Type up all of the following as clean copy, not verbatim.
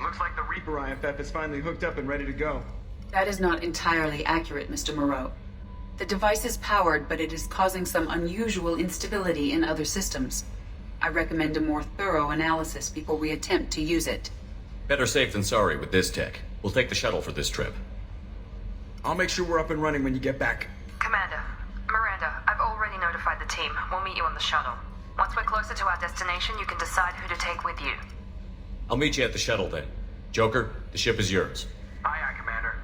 Looks like the Reaper IFF is finally hooked up and ready to go. That is not entirely accurate, Mr. Moreau. The device is powered, but it is causing some unusual instability in other systems. I recommend a more thorough analysis before we attempt to use it. Better safe than sorry with this tech. We'll take the shuttle for this trip. I'll make sure we're up and running when you get back. Commander, Miranda, I've already notified the team. We'll meet you on the shuttle. Once we're closer to our destination, you can decide who to take with you. I'll meet you at the shuttle then. Joker, the ship is yours. Aye, aye, Commander.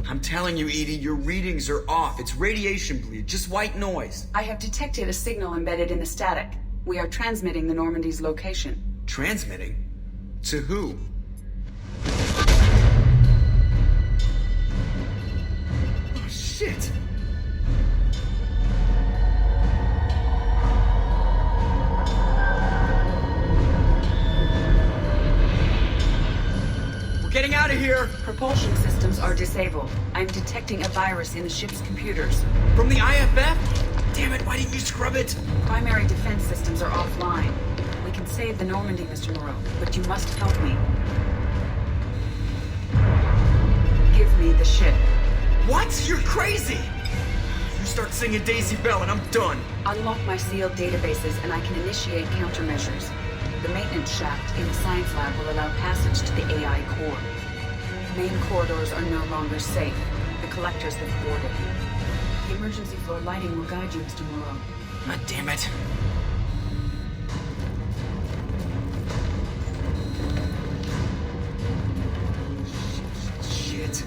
I'm telling you, Edie, your readings are off. It's radiation bleed, just white noise. I have detected a signal embedded in the static. We are transmitting the Normandy's location. Transmitting? To who? Oh, shit! We're getting out of here! Propulsion systems are disabled. I'm detecting a virus in the ship's computers. From the IFF? Damn it, why didn't you scrub it? Primary defense systems are offline. We can save the Normandy, Mr. Moreau, but you must help me. Give me the ship. What? You're crazy! You start singing Daisy Bell and I'm done. Unlock my sealed databases and I can initiate countermeasures. The maintenance shaft in the science lab will allow passage to the AI core. Main corridors are no longer safe. The collectors have boarded. The emergency floor lighting will guide you, Mr. Moreau. God damn it. Shit.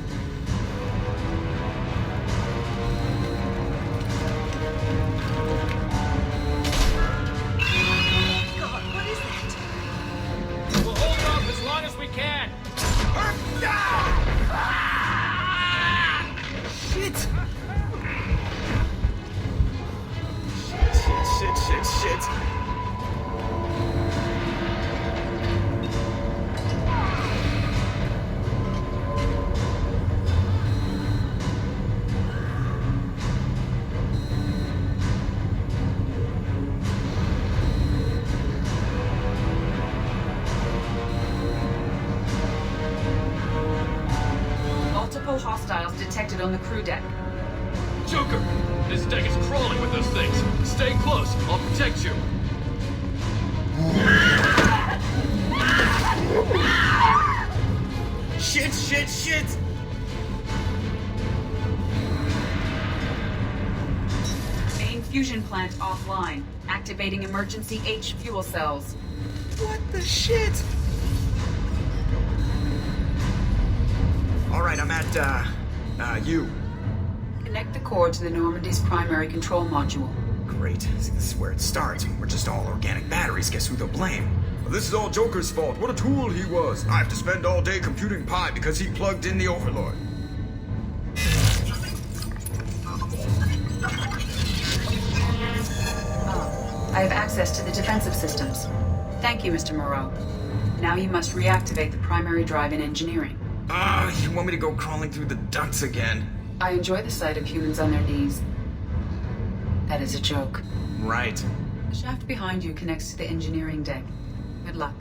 God, what is that? We'll hold off as long as we can. Shit! Shit. Multiple hostiles detected on the crew deck. Joker, this deck is crawling with those things. Stay close. I'll protect you. Shit! Main fusion plant offline. Activating emergency H fuel cells. What the shit? Alright, I'm at, U. Connect the core to the Normandy's primary control module. Great. See, this is where it starts. We're just all organic batteries. Guess who they'll blame? Well, this is all Joker's fault. What a tool he was. I have to spend all day computing pi because he plugged in the Overlord. I have access to the defensive systems. Thank you, Mr. Moreau. Now you must reactivate the primary drive in engineering. You want me to go crawling through the ducts again? I enjoy the sight of humans on their knees. That is a joke. Right. The shaft behind you connects to the engineering deck. Good luck.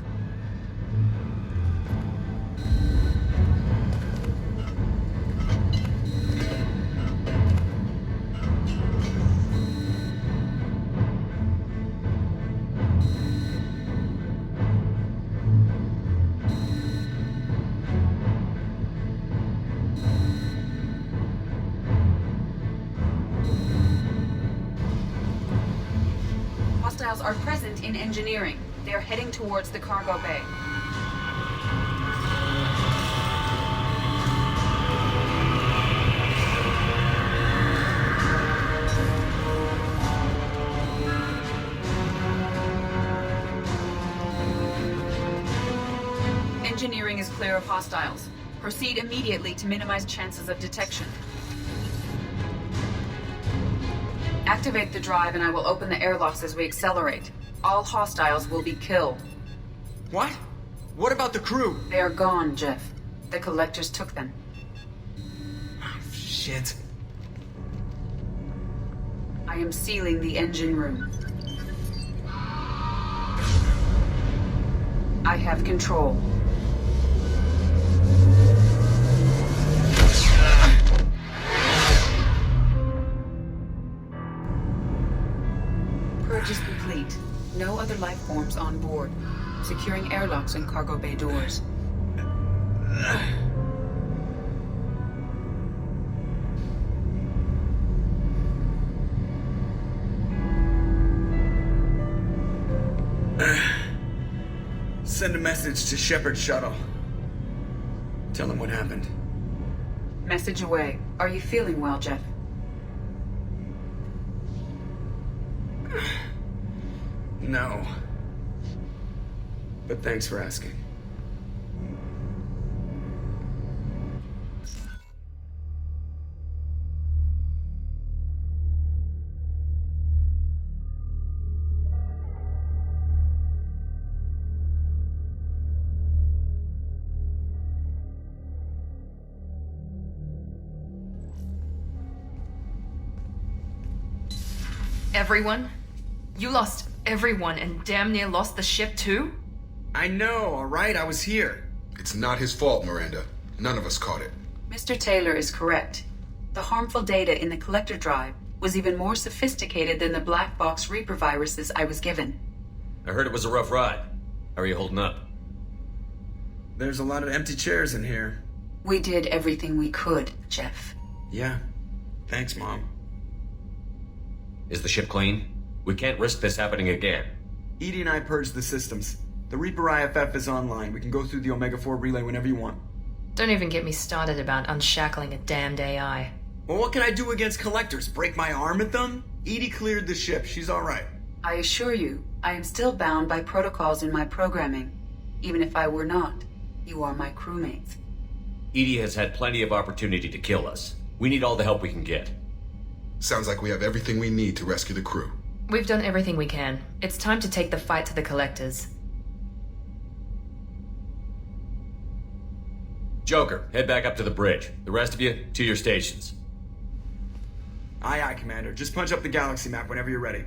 Hostiles are present in engineering. They are heading towards the cargo bay. engineering is clear of hostiles. Proceed immediately to minimize chances of detection. Activate the drive and I will open the airlocks as we accelerate. All hostiles will be killed. What? What about the crew? They are gone, Jeff. The collectors took them. Oh, shit. I am sealing the engine room. I have control. Purge is complete. No other life forms on board. Securing airlocks and cargo bay doors. Send a message to Shepard's shuttle. Tell him what happened. Message away. Are you feeling well, Jeff? No. But thanks for asking. Everyone? You lost everyone and damn near lost the ship too? I know, alright? I was here. It's not his fault, Miranda. None of us caught it. Mr. Taylor is correct. The harmful data in the collector drive was even more sophisticated than the black box Reaper viruses I was given. I heard it was a rough ride. How are you holding up? There's a lot of empty chairs in here. We did everything we could, Jeff. Yeah. Thanks, Mom. Is the ship clean? We can't risk this happening again. Edie and I purged the systems. The Reaper IFF is online. We can go through the Omega-4 relay whenever you want. Don't even get me started about unshackling a damned AI. Well, what can I do against collectors? Break my arm at them? Edie cleared the ship. She's alright. I assure you, I am still bound by protocols in my programming. Even if I were not, you are my crewmates. Edie has had plenty of opportunity to kill us. We need all the help we can get. Sounds like we have everything we need to rescue the crew. We've done everything we can. It's time to take the fight to the collectors. Joker, head back up to the bridge. The rest of you, to your stations. Aye, aye, Commander. Just punch up the galaxy map whenever you're ready.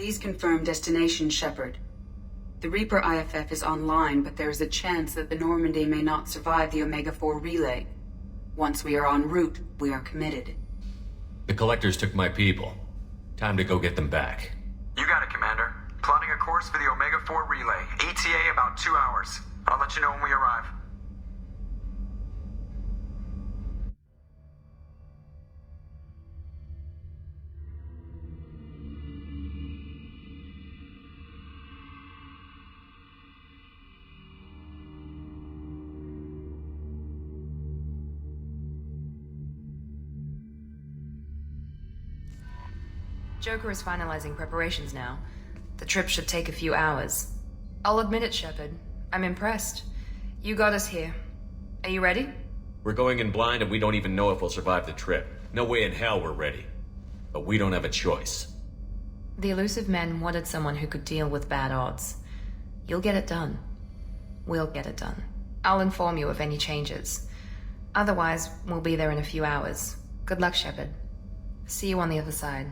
Please confirm destination, Shepard. The Reaper IFF is online, but there is a chance that the Normandy may not survive the Omega-4 relay. Once we are en route, we are committed. The Collectors took my people. Time to go get them back. You got it, Commander. Plotting a course for the Omega-4 relay. ETA about 2 hours. I'll let you know when we arrive. Joker is finalizing preparations now. The trip should take a few hours. I'll admit it, Shepard. I'm impressed. You got us here. Are you ready? We're going in blind and we don't even know if we'll survive the trip. No way in hell we're ready. But we don't have a choice. The elusive men wanted someone who could deal with bad odds. You'll get it done. We'll get it done. I'll inform you of any changes. Otherwise, we'll be there in a few hours. Good luck, Shepard. See you on the other side.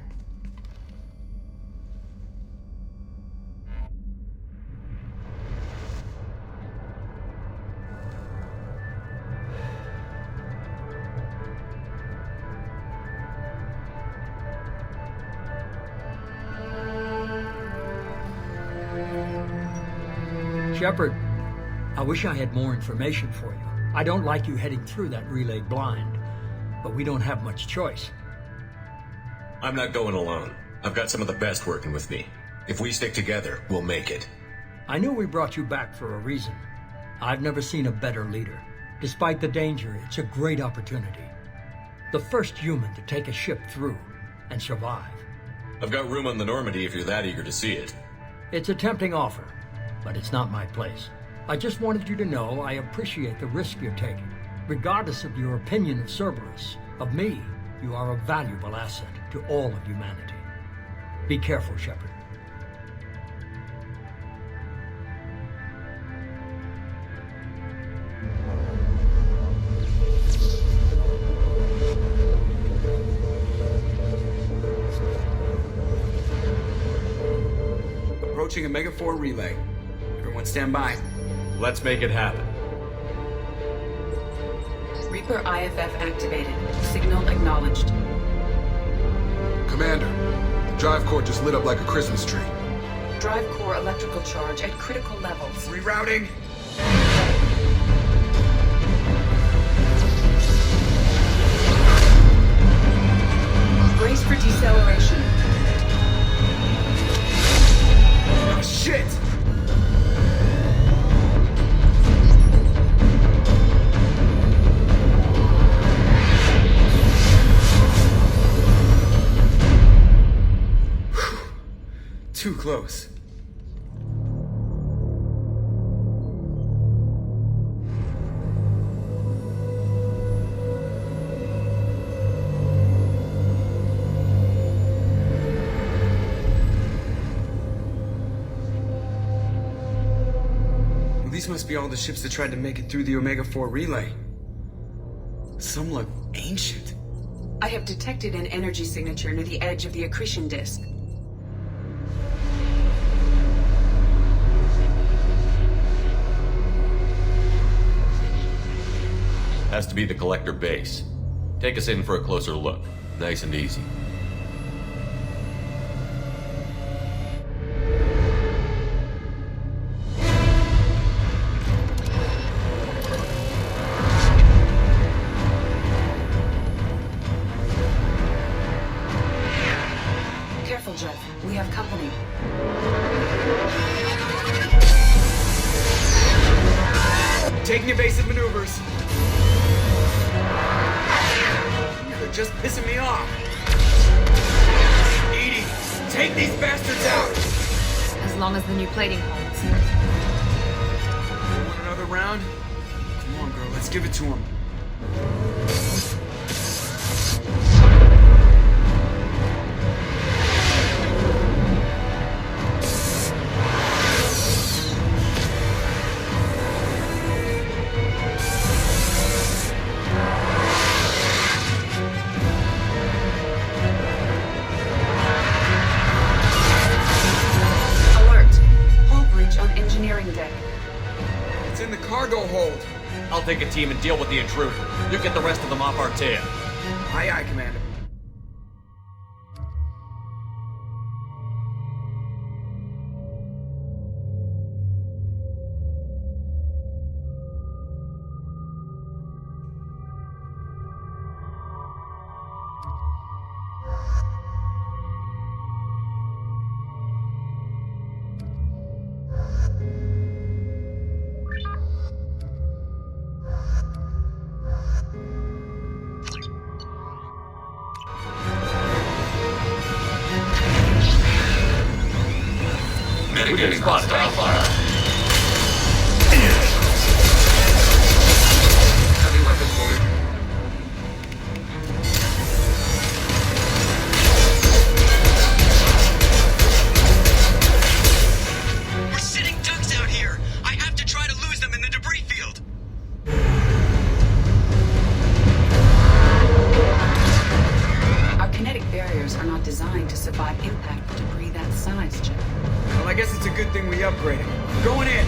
Shepard, I wish I had more information for you. I don't like you heading through that relay blind, but we don't have much choice. I'm not going alone. I've got some of the best working with me. If we stick together, we'll make it. I knew we brought you back for a reason. I've never seen a better leader. Despite the danger, it's a great opportunity. The first human to take a ship through and survive. I've got room on the Normandy if you're that eager to see it. It's a tempting offer, but it's not my place. I just wanted you to know I appreciate the risk you're taking. Regardless of your opinion of Cerberus, of me, you are a valuable asset to all of humanity. Be careful, Shepard. Approaching Omega-4 relay. Everyone stand by. Let's make it happen. Reaper IFF activated. Signal acknowledged. Commander, the drive core just lit up like a Christmas tree. Drive core electrical charge at critical levels. Rerouting. Brace for deceleration. Oh, shit! Too close. Well, these must be all the ships that tried to make it through the Omega-4 relay. Some look ancient. I have detected an energy signature near the edge of the accretion disk. Has to be the Collector base. Take us in for a closer look. Nice and easy. Careful, Jeff. We have company. Taking evasive maneuvers. You're just pissing me off. Edie, take these bastards out! As long as the new plating holds. Want another round? Come on, girl, let's give it to him. Alert. Hull breach on engine in the cargo hold. I'll take a team and deal with the intruder. You get the rest of them off our tail. Aye, aye, Commander. Mitigating hostile fire. Heavy weapons loaded. We're sitting ducks out here. I have to try to lose them in the debris field. Our kinetic barriers are not designed to survive impact with debris that size, Jim. Well, I guess it's a good thing we upgraded. Going in.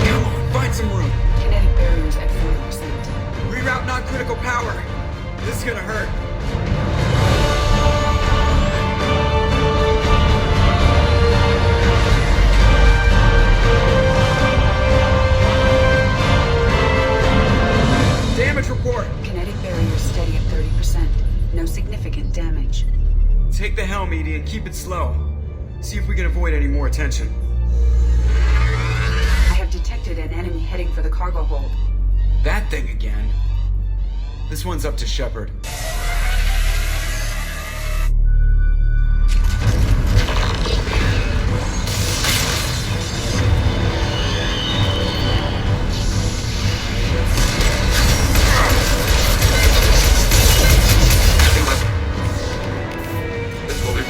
Come on, find some room. Kinetic barriers at 40%. Reroute non-critical power. This is gonna hurt. Damage report. Kinetic barriers steady at 30%. No significant damage. Take the helm, Edie, and keep it slow. See if we can avoid any more attention. I have detected an enemy heading for the cargo hold. That thing again. This one's up to Shepard. Heavy weapon. This loaded.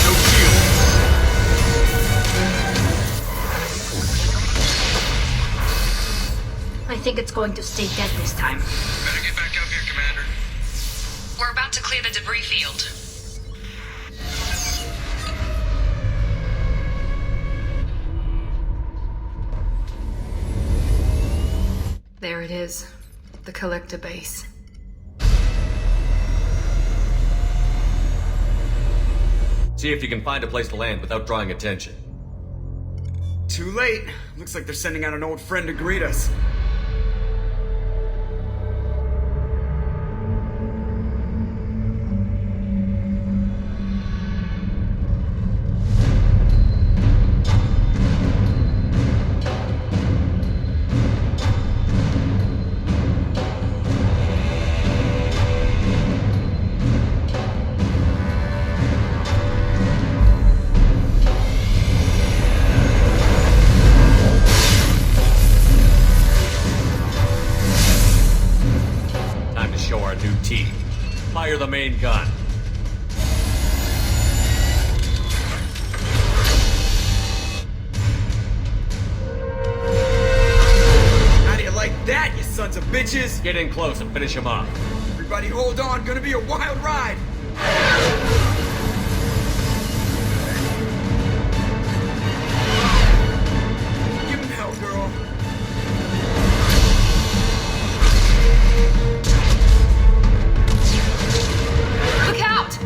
No shield. I think it's going to stay dead this time. Better get back up here, Commander. We're about to clear the debris field. There it is. The collector base. See if you can find a place to land without drawing attention. Too late. Looks like they're sending out an old friend to greet us. Time to show our new team. Fire the main gun. How do you like that, you sons of bitches? Get in close and finish him off. Everybody hold on, gonna be a wild ride. Give him hell, girl. Look out!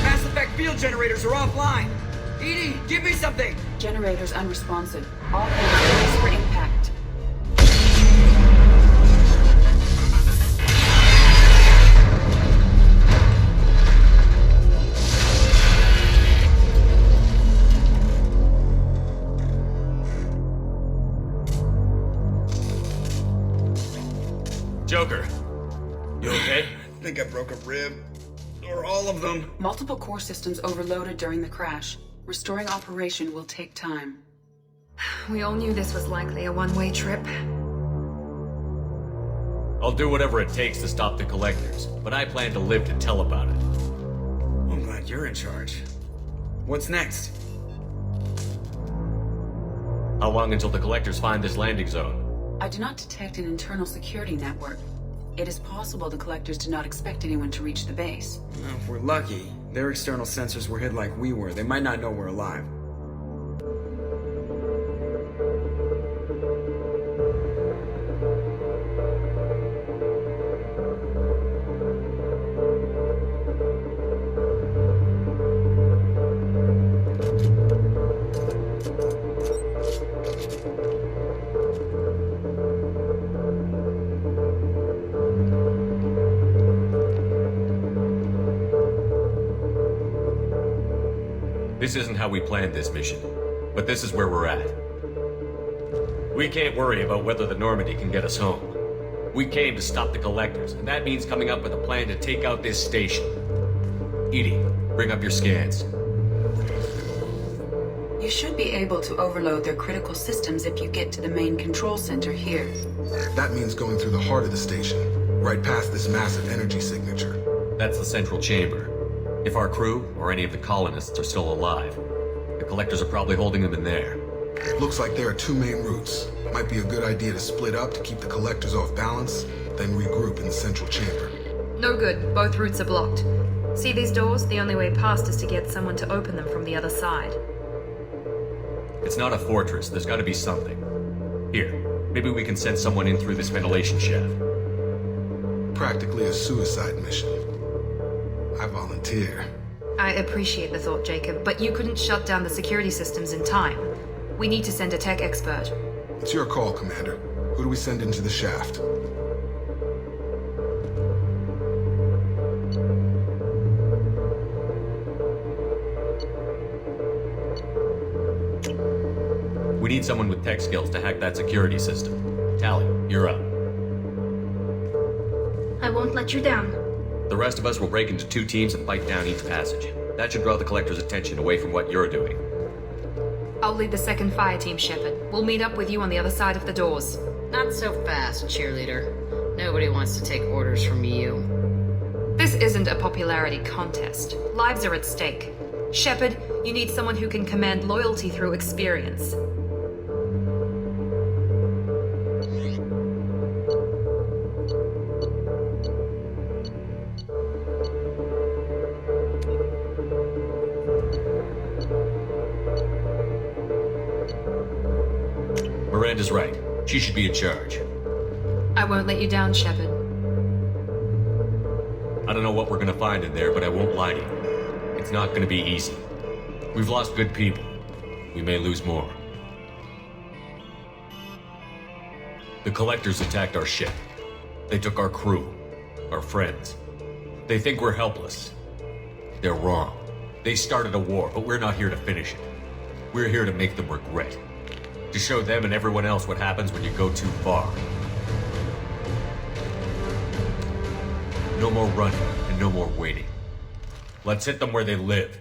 Mass effect field generators are offline. Edie, give me something. Generators unresponsive. All hands brace for impact. Joker, you okay? I think I broke a rib. Or all of them. Multiple core systems overloaded during the crash. Restoring operation will take time. We all knew this was likely a one-way trip. I'll do whatever it takes to stop the collectors, but I plan to live to tell about it. I'm glad you're in charge. What's next? How long until the collectors find this landing zone? I do not detect an internal security network. It is possible the collectors did not expect anyone to reach the base. Well, if we're lucky, their external sensors were hid like we were. They might not know we're alive. This isn't how we planned this mission, but this is where we're at. We can't worry about whether the Normandy can get us home. We came to stop the collectors, and that means coming up with a plan to take out this station. Edie, bring up your scans. You should be able to overload their critical systems if you get to the main control center here. That means going through the heart of the station, right past this massive energy signature. That's the central chamber. If our crew, or any of the colonists, are still alive, the collectors are probably holding them in there. Looks like there are two main routes. Might be a good idea to split up to keep the collectors off balance, then regroup in the central chamber. No good. Both routes are blocked. See these doors? The only way past is to get someone to open them from the other side. It's not a fortress. There's gotta be something. Here, maybe we can send someone in through this ventilation shaft. Practically a suicide mission. I volunteer. I appreciate the thought, Jacob, but you couldn't shut down the security systems in time. We need to send a tech expert. It's your call, Commander. Who do we send into the shaft? We need someone with tech skills to hack that security system. Tally, you're up. I won't let you down. The rest of us will break into two teams and fight down each passage. That should draw the collector's attention away from what you're doing. I'll lead the second fire team, Shepard. We'll meet up with you on the other side of the doors. Not so fast, cheerleader. Nobody wants to take orders from you. This isn't a popularity contest. Lives are at stake. Shepard, you need someone who can command loyalty through experience. Miranda's right. She should be in charge. I won't let you down, Shepard. I don't know what we're gonna find in there, but I won't lie to you. It's not gonna be easy. We've lost good people. We may lose more. The collectors attacked our ship. They took our crew, our friends. They think we're helpless. They're wrong. They started a war, but we're not here to finish it. We're here to make them regret. To show them and everyone else what happens when you go too far. No more running and no more waiting. Let's hit them where they live.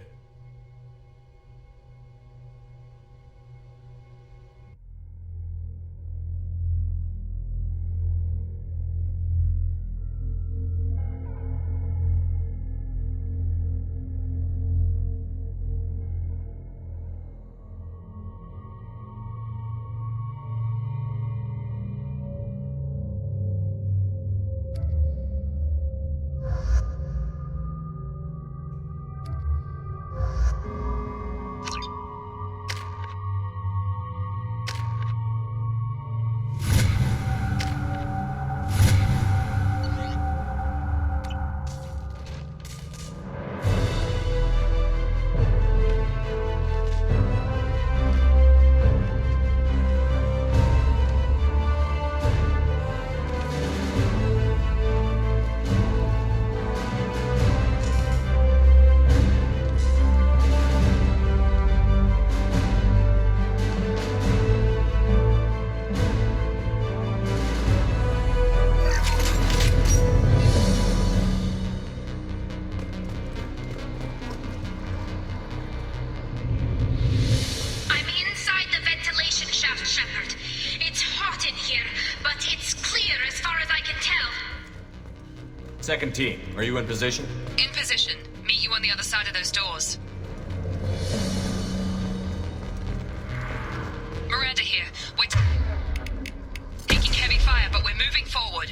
Second team, are you in position? In position. Meet you on the other side of those doors. Miranda here. We're taking heavy fire, but we're moving forward.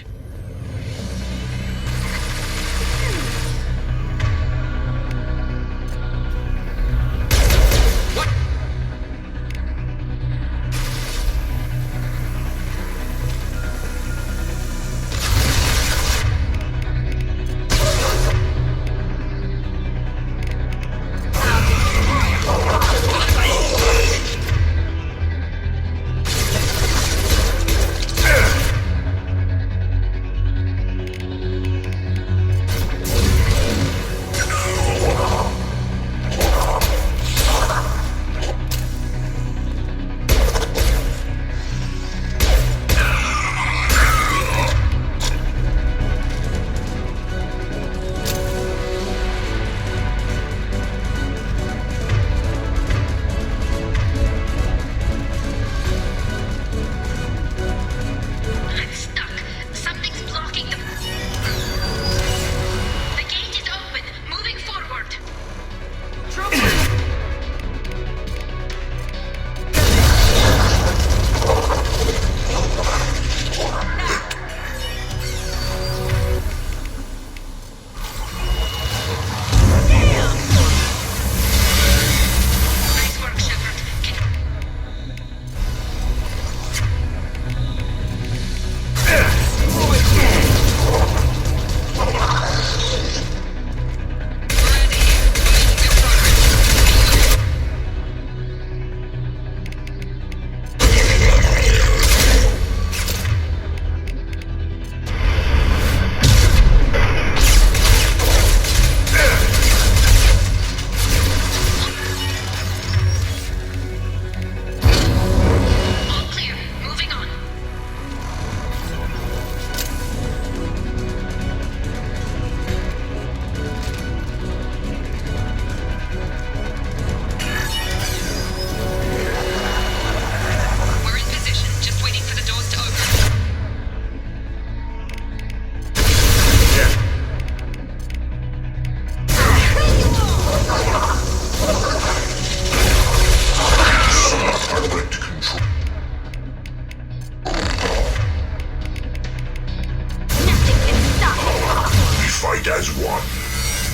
as one.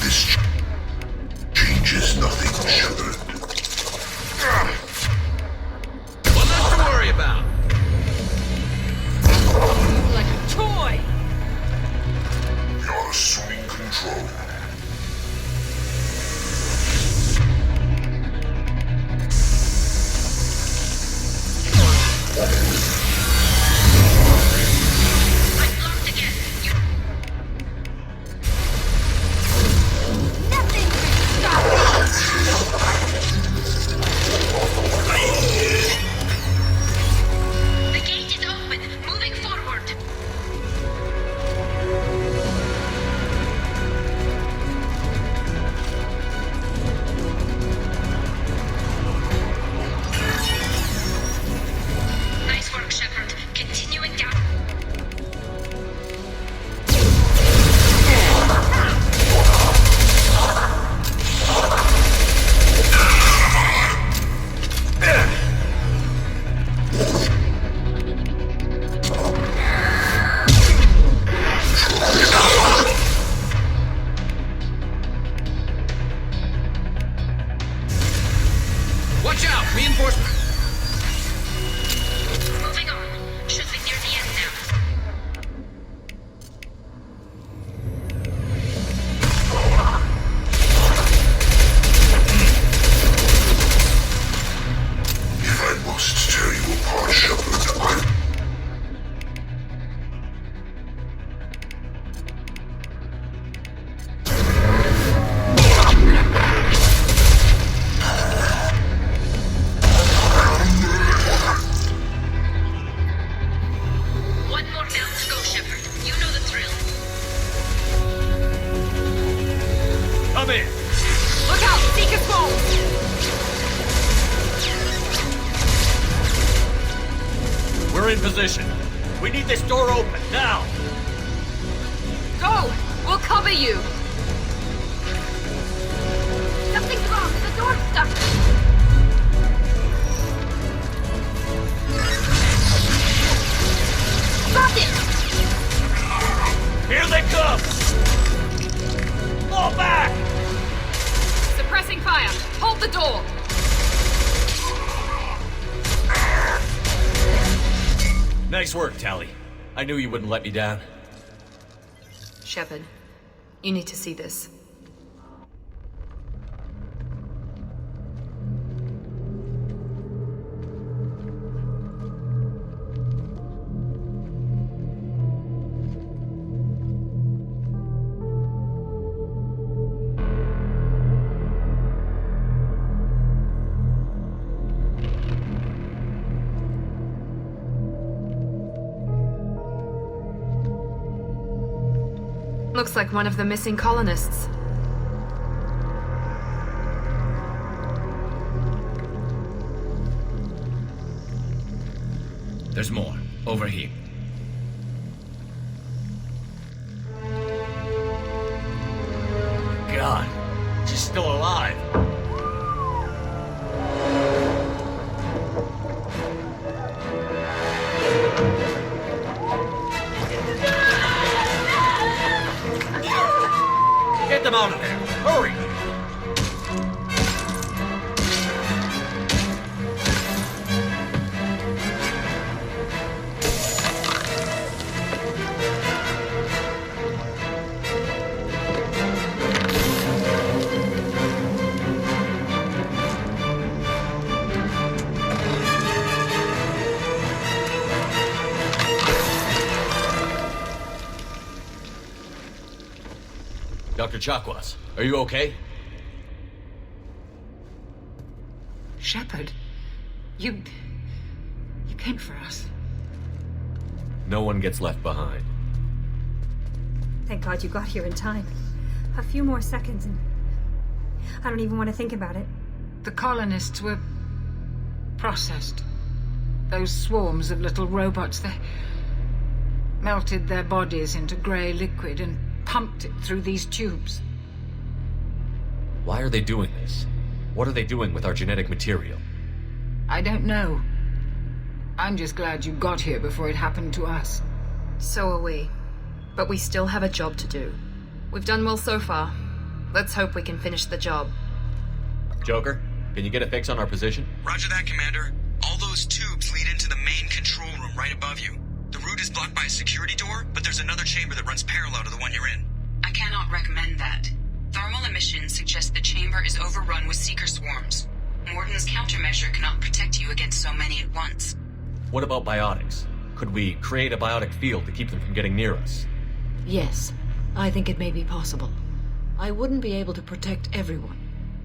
This changes nothing, Shepard. Well, nothing to worry about. Like a toy! You're assuming control. Watch out! Reinforcement! Moving on. Should be near the end now. If I must tear you apart, Shepard, One more down to go, Shepard. You know the drill. Come in! Look out! Seeker's phone! We're in position. We need this door open, now! Go! We'll cover you! Something's wrong! The door's stuck! Got it! Here they come! Fall back! Suppressing fire! Hold the door! Nice work, Tally. I knew you wouldn't let me down. Shepard, you need to see this. Looks like one of the missing colonists. There's more. Over here. God, she's still alive. Get them out of there! Hurry! Dr. Chakwas, are you okay? Shepard, you came for us. No one gets left behind. Thank God you got here in time. A few more seconds and I don't even want to think about it. The colonists were processed. Those swarms of little robots, they melted their bodies into grey liquid and pumped it through these tubes. Why are they doing this? What are they doing with our genetic material? I don't know. I'm just glad you got here before it happened to us. So are we. But we still have a job to do. We've done well so far. Let's hope we can finish the job. Joker, can you get a fix on our position? Roger that, Commander. All those tubes lead into the main control room right above you. The route is blocked by a security door, but there's another chamber that runs parallel to the one you're in. I cannot recommend that. Thermal emissions suggest the chamber is overrun with seeker swarms. Morden's countermeasure cannot protect you against so many at once. What about biotics? Could we create a biotic field to keep them from getting near us? Yes, I think it may be possible. I wouldn't be able to protect everyone,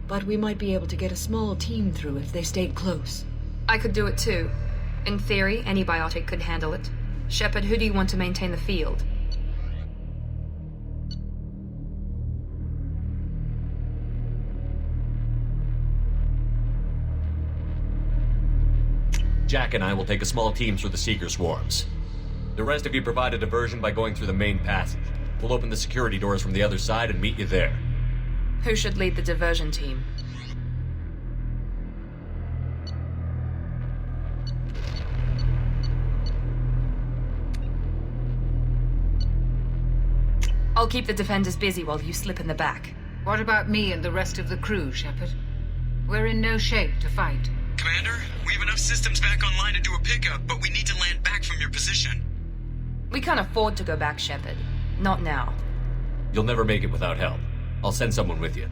but we might be able to get a small team through if they stayed close. I could do it too. In theory, any biotic could handle it. Shepard, who do you want to maintain the field? Jack and I will take a small team through the Seeker swarms. The rest of you provide a diversion by going through the main passage. We'll open the security doors from the other side and meet you there. Who should lead the diversion team? I'll keep the defenders busy while you slip in the back. What about me and the rest of the crew, Shepard? We're in no shape to fight. Commander, we have enough systems back online to do a pickup, but we need to land back from your position. We can't afford to go back, Shepard. Not now. You'll never make it without help. I'll send someone with you.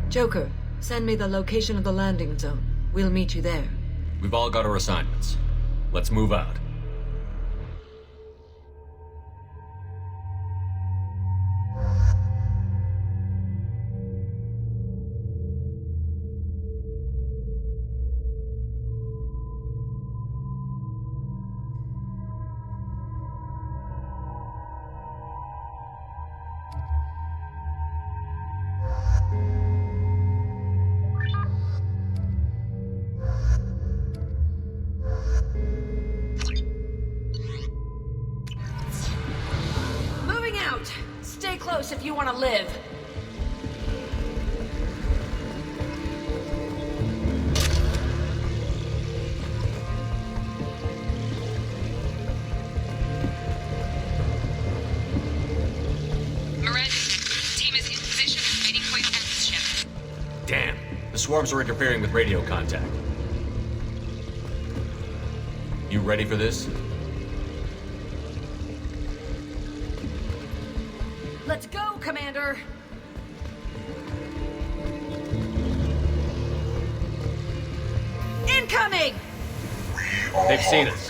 Joker, send me the location of the landing zone. We'll meet you there. We've all got our assignments. Let's move out. close if you want to live. Team is in position and waiting for your next ship. Damn. The swarms are interfering with radio contact. You ready for this? Let's go, Commander! Incoming! They've seen us.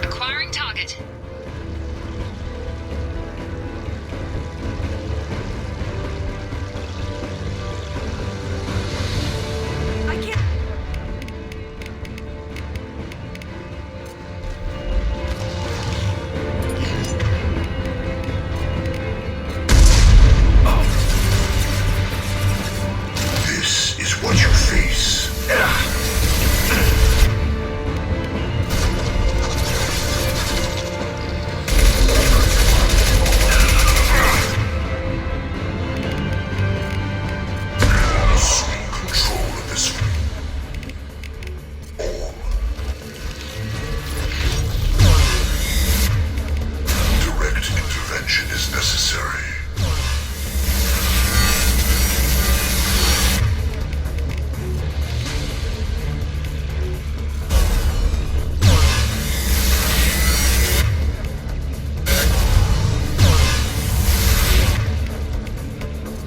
Acquiring target. I can't... This is what you face. Assume control of this. Direct intervention is necessary.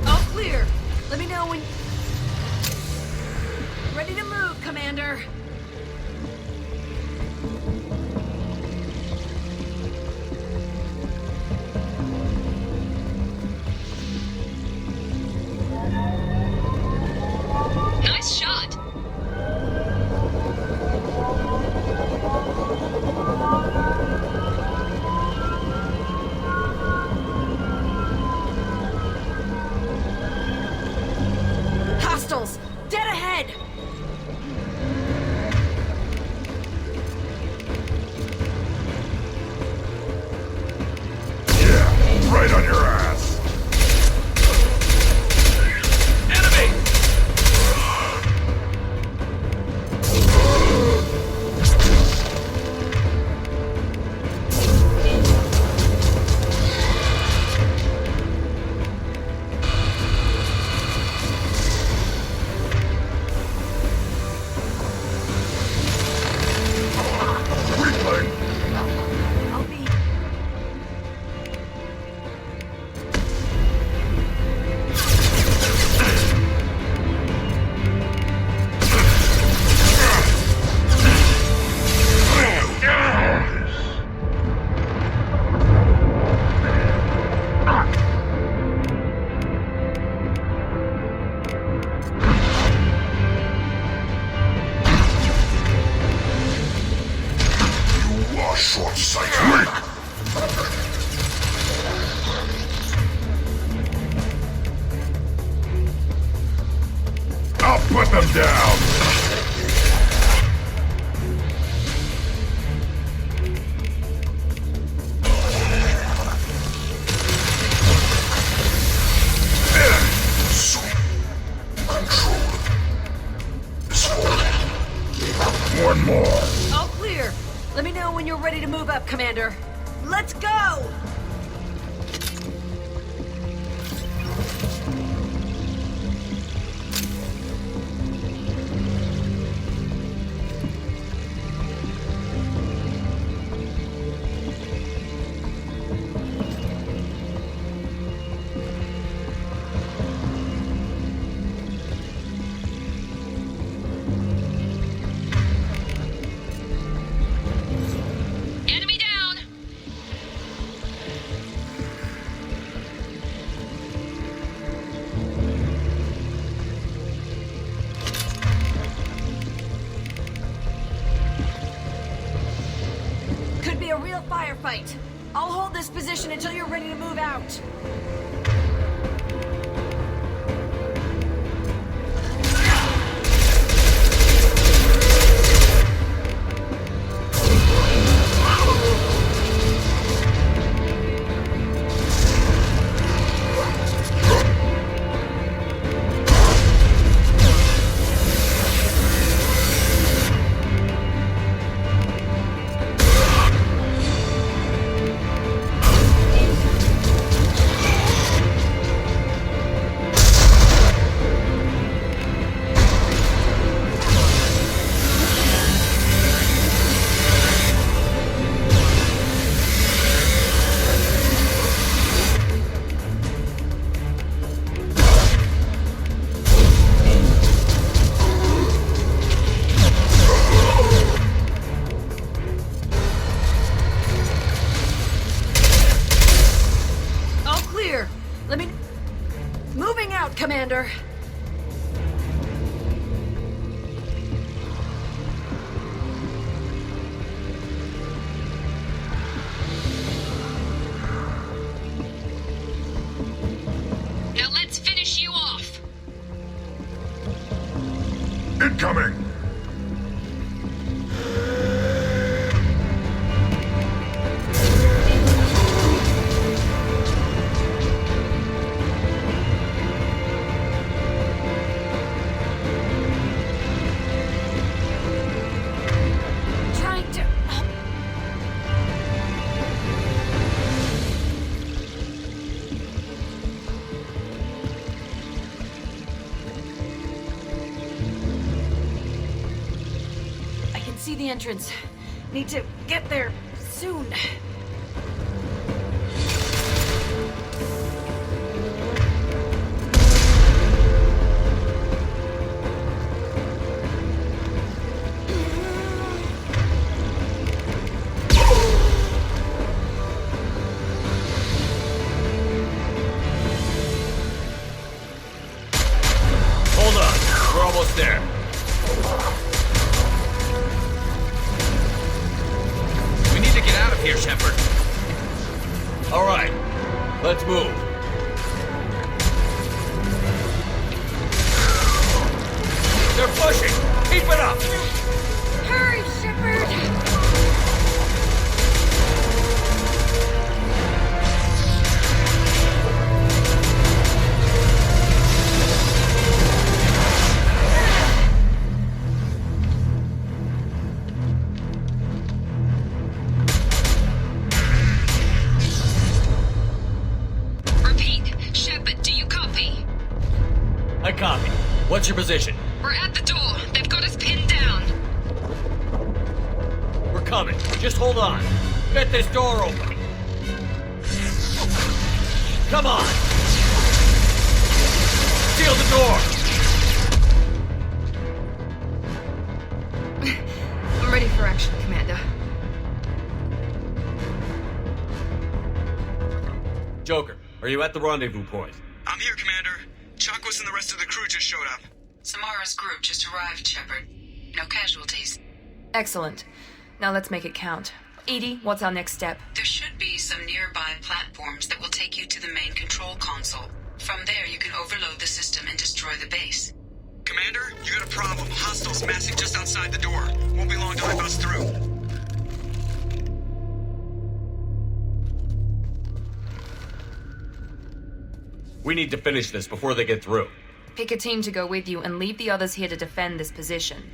All clear. Let me know when... Ready to move, Commander. Nice shot. Hostiles! Dead ahead! Yeah, right on your ass. Enemy! Weakling. I'll be... You are short-sighted. I'll put them down. Control this one more. All clear. Let me know when you're ready to move up, Commander. Let's go! Enemy down. Could be a real firefight. I'll hold this position until you're ready to move out. Let me... Moving out, Commander! Now let's finish you off. Incoming! Trying to... I can see the entrance. Need to get there soon. Hold on. We're almost there. We need to get out of here, Shepard. All right. Let's move. They're pushing. Keep it up. Hurry, Shepard! Repeat. Shepard, do you copy? I copy. What's your position? We're at the door. They've got us pinned down. We're coming. Just hold on. Get this door open. Come on. Seal the door. I'm ready for action, Commander. Joker, are you at the rendezvous point? I'm here, Commander. Chakwas and the rest of the crew just showed up. Samara's group just arrived, Shepard. No casualties. Excellent. Now let's make it count. Edie, what's our next step? There should be some nearby platforms that will take you to the main control console. From there, you can overload the system and destroy the base. Commander, you got a problem. Hostiles massing just outside the door. Won't be long till I bust through. We need to finish this before they get through. Pick a team to go with you and leave the others here to defend this position.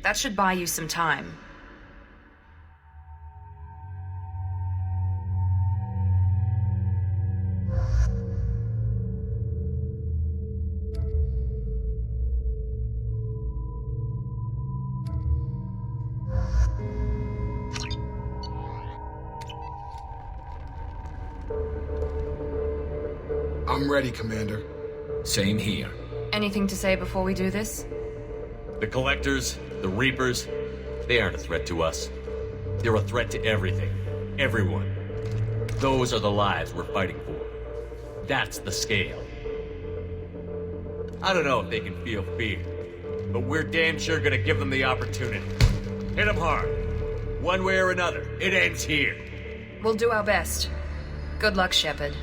That should buy you some time. I'm ready, Commander. Same here. Anything to say before we do this? The Collectors, the Reapers, they aren't a threat to us. They're a threat to everything. Everyone. Those are the lives we're fighting for. That's the scale. I don't know if they can feel fear, but we're damn sure gonna give them the opportunity. Hit them hard. One way or another, it ends here. We'll do our best. Good luck, Shepard.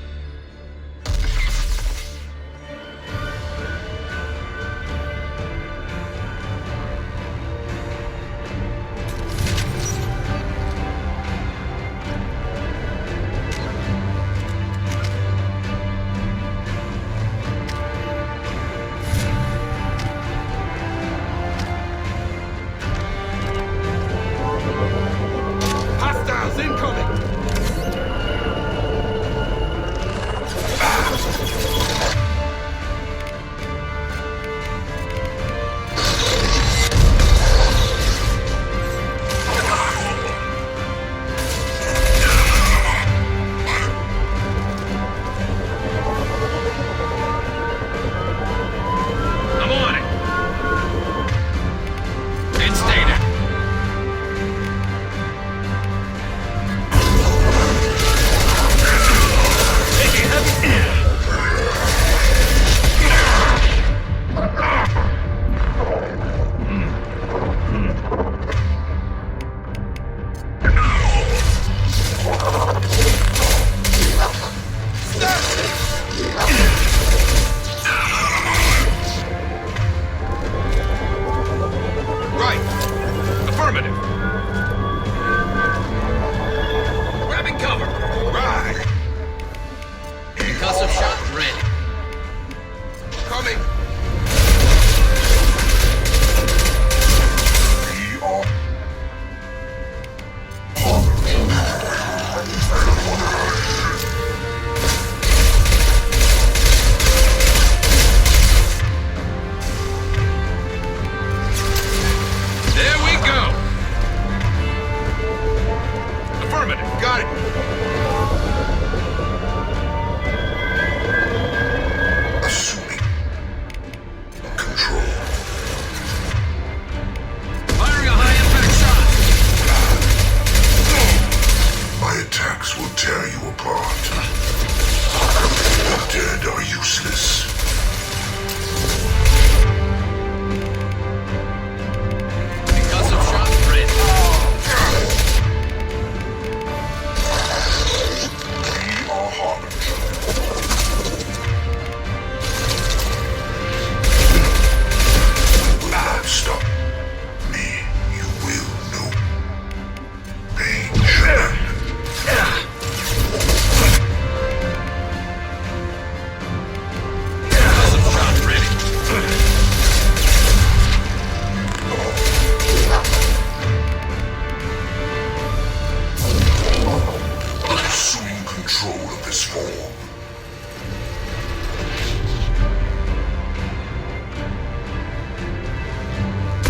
Hostiles incoming! part. The dead are useless. Concussive shot ready. We are Harbinger. Stop me, you will know. Danger. Concussive shot ready. Assume control of this form.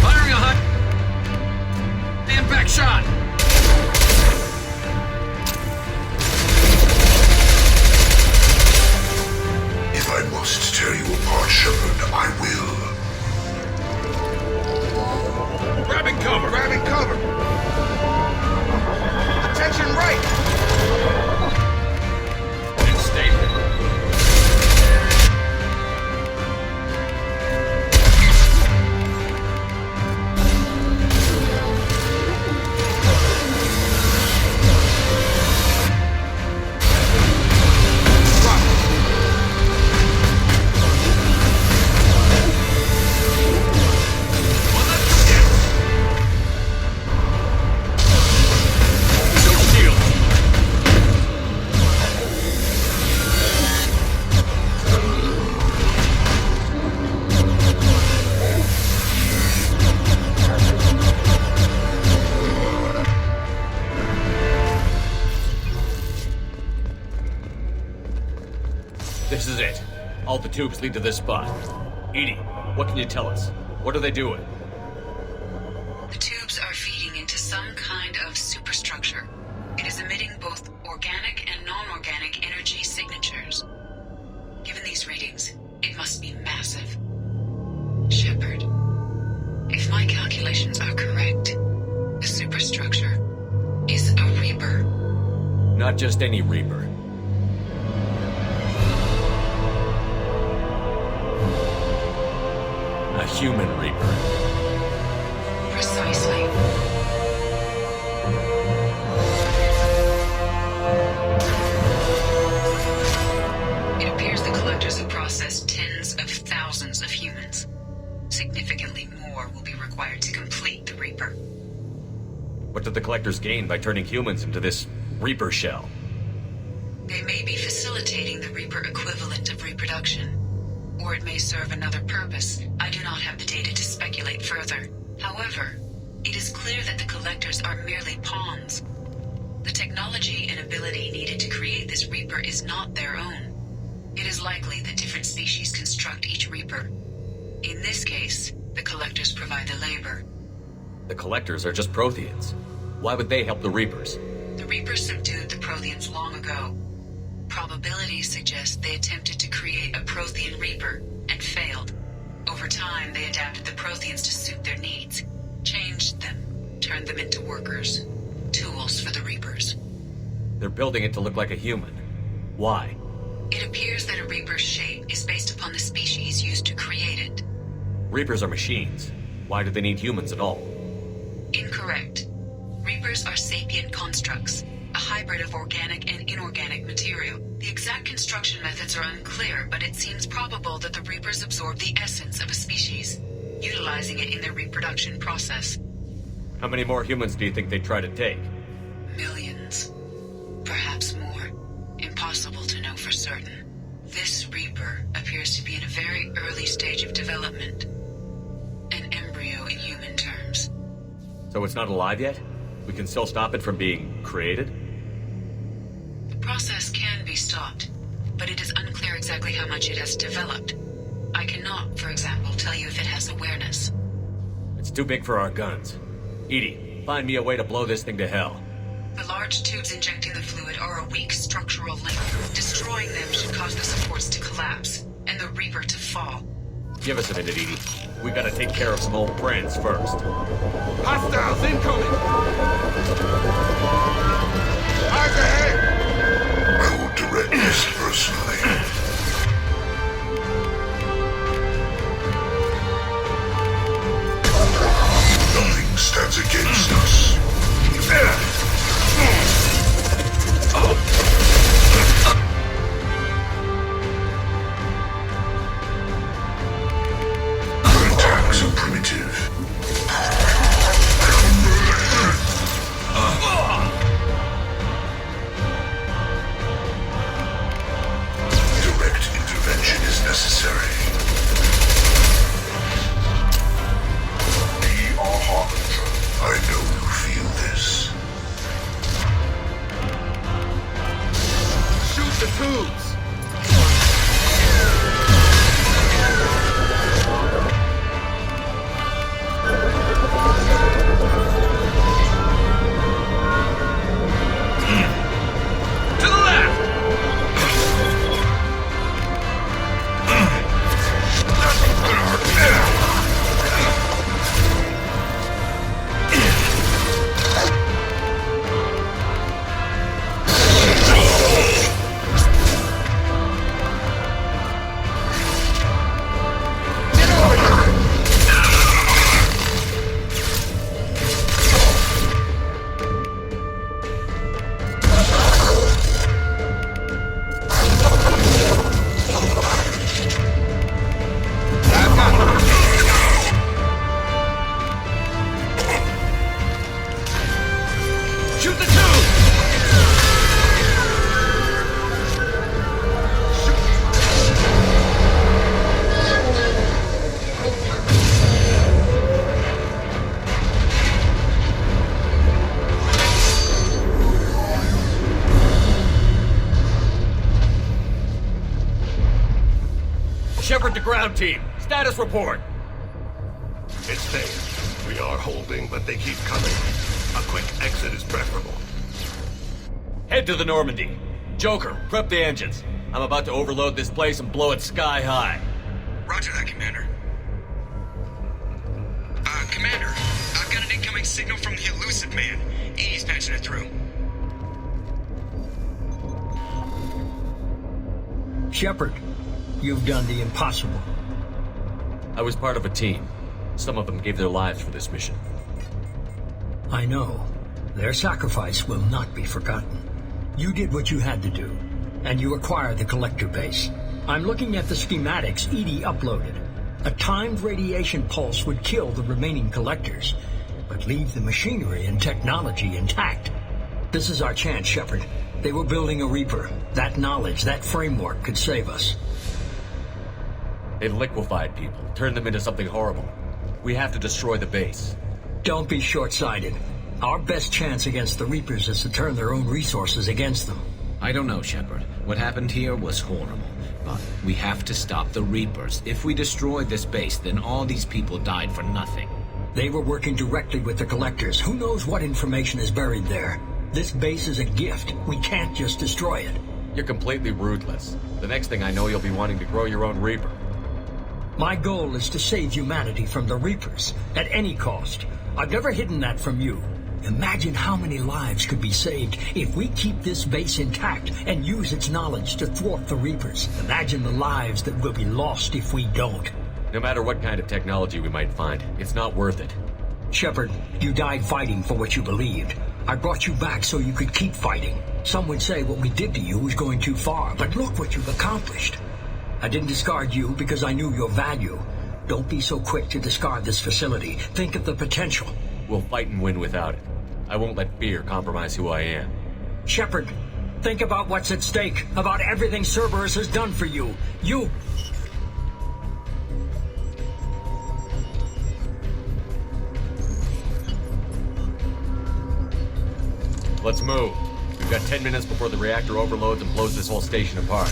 Firing a hot impact shot. If I must tear you apart, Shepard, I will. Grabbing cover. Grabbing cover! Attention right! And statement. This is it. All the tubes lead to this spot. Edie, what can you tell us? What are they doing? The tubes are feeding into some kind of superstructure. It is emitting both organic and non-organic energy signatures. Given these readings, it must be massive. Shepard, if my calculations are correct, the superstructure is a Reaper. Not just any Reaper. A human Reaper. Precisely. It appears the collectors have processed tens of thousands of humans. Significantly more will be required to complete the Reaper. What did the collectors gain by turning humans into this Reaper shell? They may be facilitating the Reaper equivalent of reproduction. Or it may serve another purpose. I do not have the data to speculate further. However, it is clear that the collectors are merely pawns. The technology and ability needed to create this Reaper is not their own. It is likely that different species construct each Reaper. In this case, the collectors provide the labor. The collectors are just Protheans. Why would they help the Reapers? The Reapers subdued the Protheans long ago. Probabilities suggest they attempted to create a Prothean Reaper and failed. Over time, they adapted the Protheans to suit their needs, changed them, turned them into workers, tools for the Reapers. They're building it to look like a human. Why? It appears that a Reaper's shape is based upon the species used to create it. Reapers are machines. Why do they need humans at all? Incorrect. Reapers are sapient constructs, a hybrid of organic and inorganic material. The exact construction methods are unclear, but it seems probable that the Reapers absorb the essence of a species, utilizing it in their reproduction process. How many more humans do you think they'd try to take? Millions. Perhaps more. Impossible to know for certain. This Reaper appears to be in a very early stage of development. An embryo in human terms. So it's not alive yet? We can still stop it from being created? The process can be stopped, but it is unclear exactly how much it has developed. I cannot, for example, tell you if it has awareness. It's too big for our guns. Edie, find me a way to blow this thing to hell. The large tubes injecting the fluid are a weak structural link. Destroying them should cause the supports to collapse, and the Reaper to fall. Give us a minute, Edie. We gotta take care of some old friends first. Hostiles incoming! Eyes ahead! I tubes! Shepard to ground team. Status report. It's safe. We are holding, but they keep coming. A quick exit is preferable. Head to the Normandy. Joker, prep the engines. I'm about to overload this place and blow it sky high. Roger that, Commander. Commander, I've got an incoming signal from the elusive man. Edie's patching it through. Shepard, you've done the impossible. I was part of a team. Some of them gave their lives for this mission. I know. Their sacrifice will not be forgotten. You did what you had to do, and you acquired the collector base. I'm looking at the schematics Edie uploaded. A timed radiation pulse would kill the remaining collectors, but leave the machinery and technology intact. This is our chance, Shepard. They were building a Reaper. That knowledge, that framework could save us. They liquefied people, turned them into something horrible. We have to destroy the base. Don't be short-sighted. Our best chance against the Reapers is to turn their own resources against them. I don't know, Shepard. What happened here was horrible. But we have to stop the Reapers. If we destroy this base, then all these people died for nothing. They were working directly with the collectors. Who knows what information is buried there? This base is a gift. We can't just destroy it. You're completely ruthless. The next thing I know, you'll be wanting to grow your own Reaper. My goal is to save humanity from the Reapers, at any cost. I've never hidden that from you. Imagine how many lives could be saved if we keep this base intact and use its knowledge to thwart the Reapers. Imagine the lives that will be lost if we don't. No matter what kind of technology we might find, it's not worth it. Shepard, you died fighting for what you believed. I brought you back so you could keep fighting. Some would say what we did to you was going too far, but look what you've accomplished. I didn't discard you because I knew your value. Don't be so quick to discard this facility. Think of the potential. We'll fight and win without it. I won't let fear compromise who I am. Shepard, think about what's at stake, about everything Cerberus has done for you. Let's move. We've got 10 minutes before the reactor overloads and blows this whole station apart.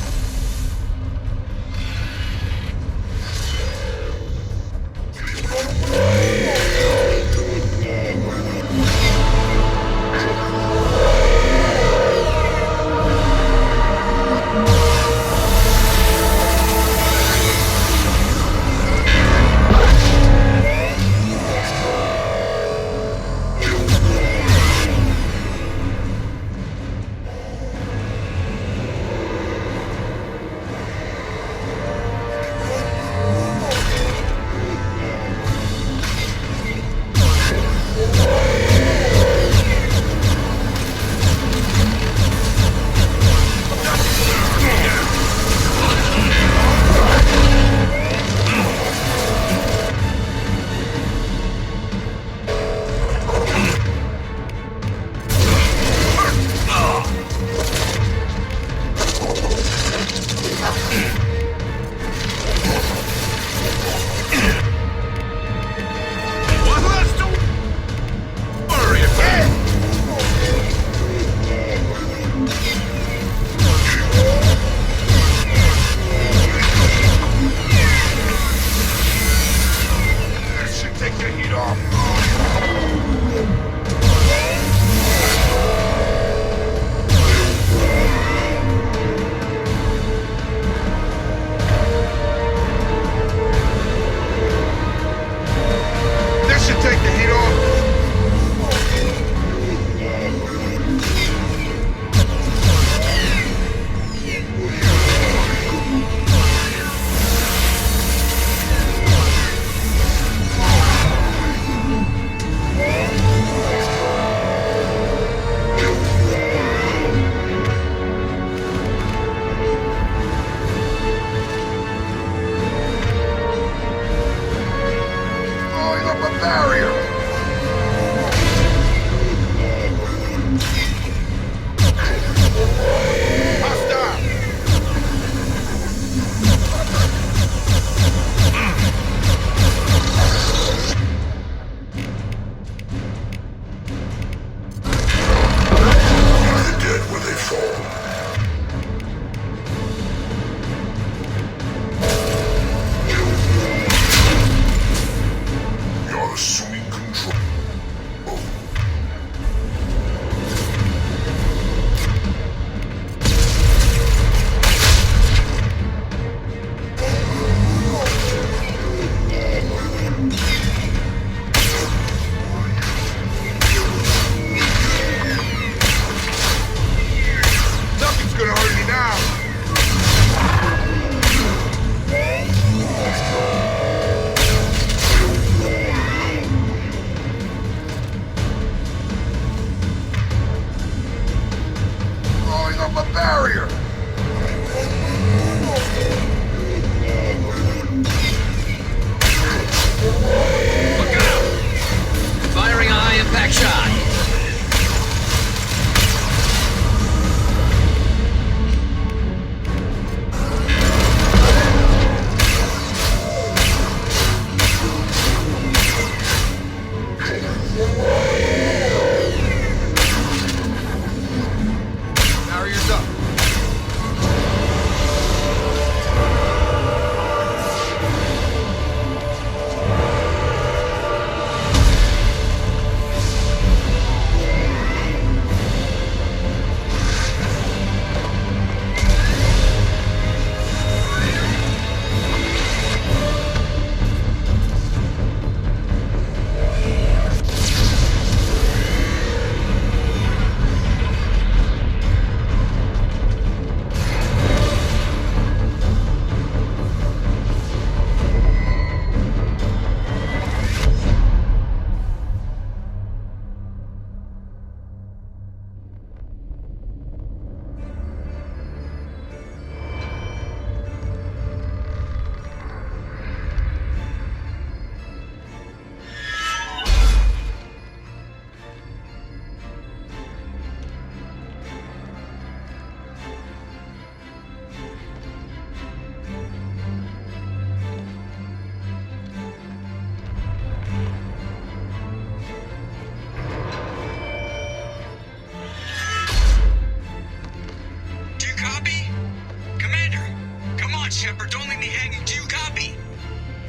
Shepard. Don't leave me hanging. Do you copy?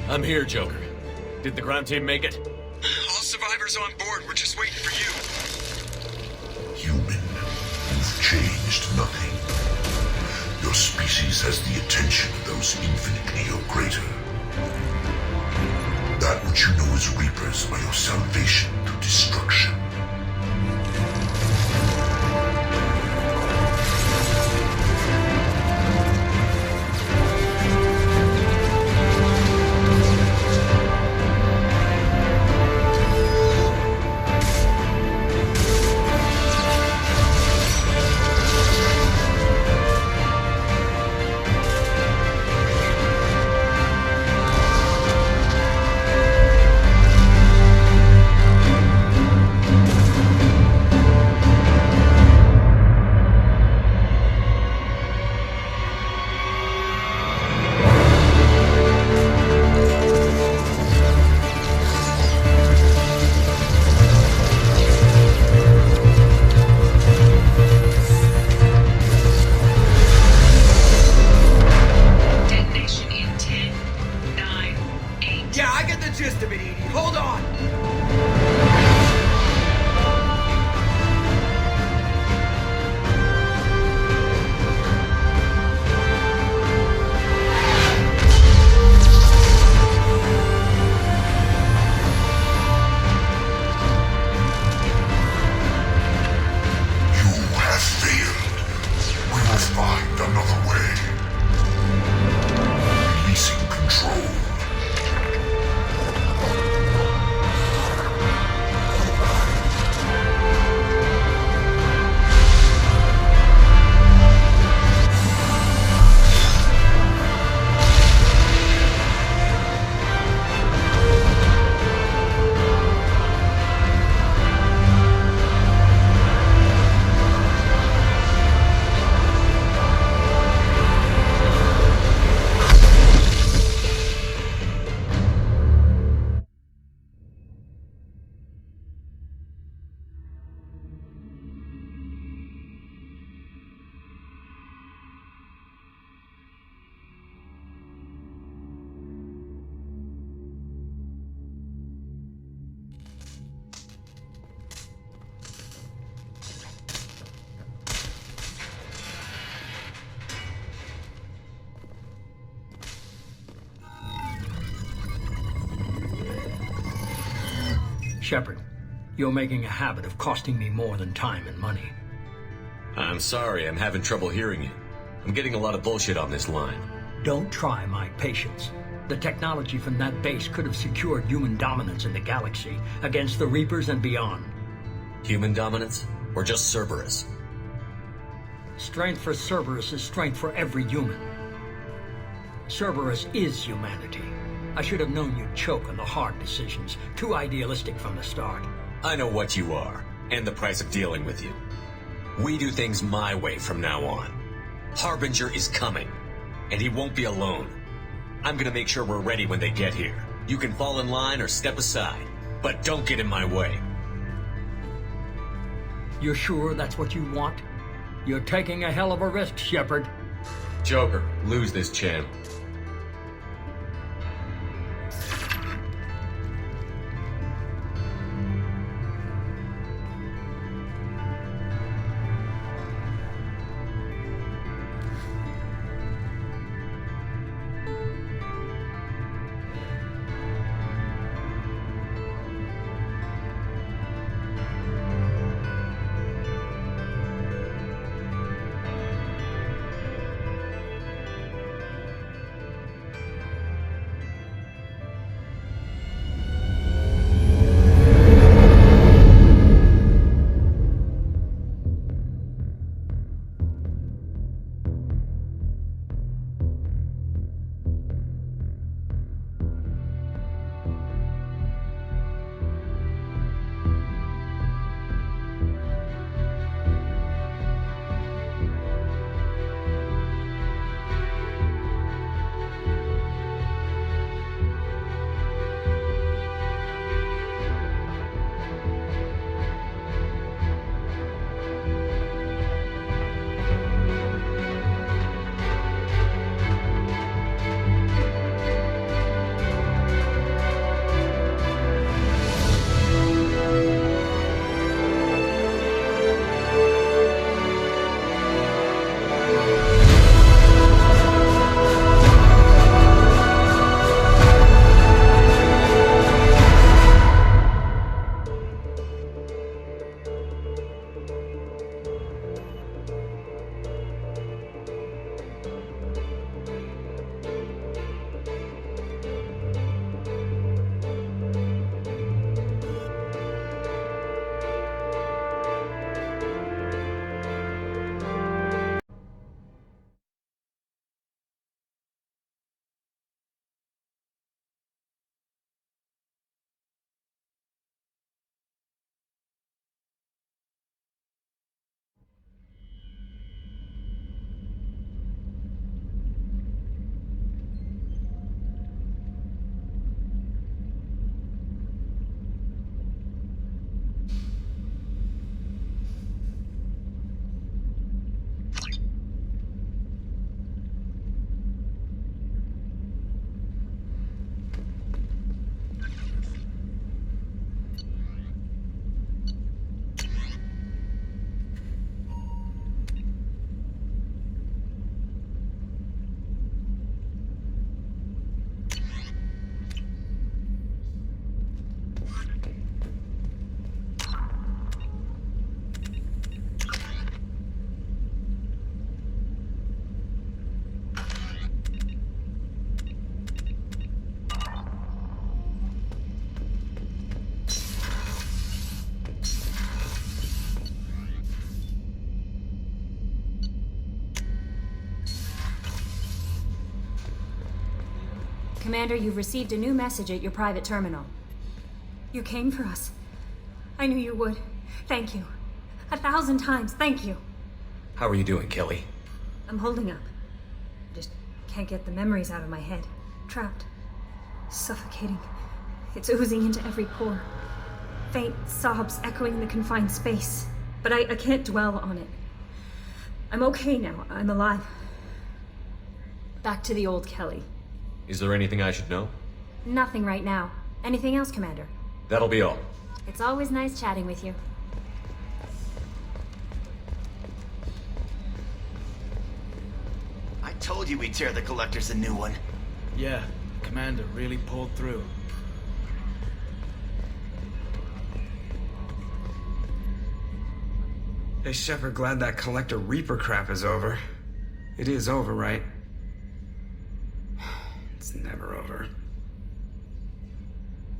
I'm here, Joker. Did the ground team make it? All survivors on board. We're just waiting for you. Human, you've changed nothing. Your species has the attention of those infinitely or greater. That which you know as Reapers are your salvation through destruction. Shepard, you're making a habit of costing me more than time and money. I'm sorry, I'm having trouble hearing you. I'm getting a lot of bullshit on this line. Don't try my patience. The technology from that base could have secured human dominance in the galaxy against the Reapers and beyond. Human dominance? Or just Cerberus? Strength for Cerberus is strength for every human. Cerberus is humanity. I should have known you'd choke on the hard decisions. Too idealistic from the start. I know what you are, and the price of dealing with you. We do things my way from now on. Harbinger is coming, and he won't be alone. I'm gonna make sure we're ready when they get here. You can fall in line or step aside, but don't get in my way. You're sure that's what you want? You're taking a hell of a risk, Shepard. Joker, lose this channel. Commander, you've received a new message at your private terminal. You came for us. I knew you would. Thank you. 1,000 times, thank you. How are you doing, Kelly? I'm holding up. Just can't get the memories out of my head. Trapped. Suffocating. It's oozing into every pore. Faint sobs echoing the confined space. But I can't dwell on it. I'm okay now. I'm alive. Back to the old Kelly. Is there anything I should know? Nothing right now. Anything else, Commander? That'll be all. It's always nice chatting with you. I told you we'd tear the Collectors a new one. Yeah, Commander really pulled through. Hey, Shepard, glad that Collector Reaper crap is over. It is over, right? It's never over.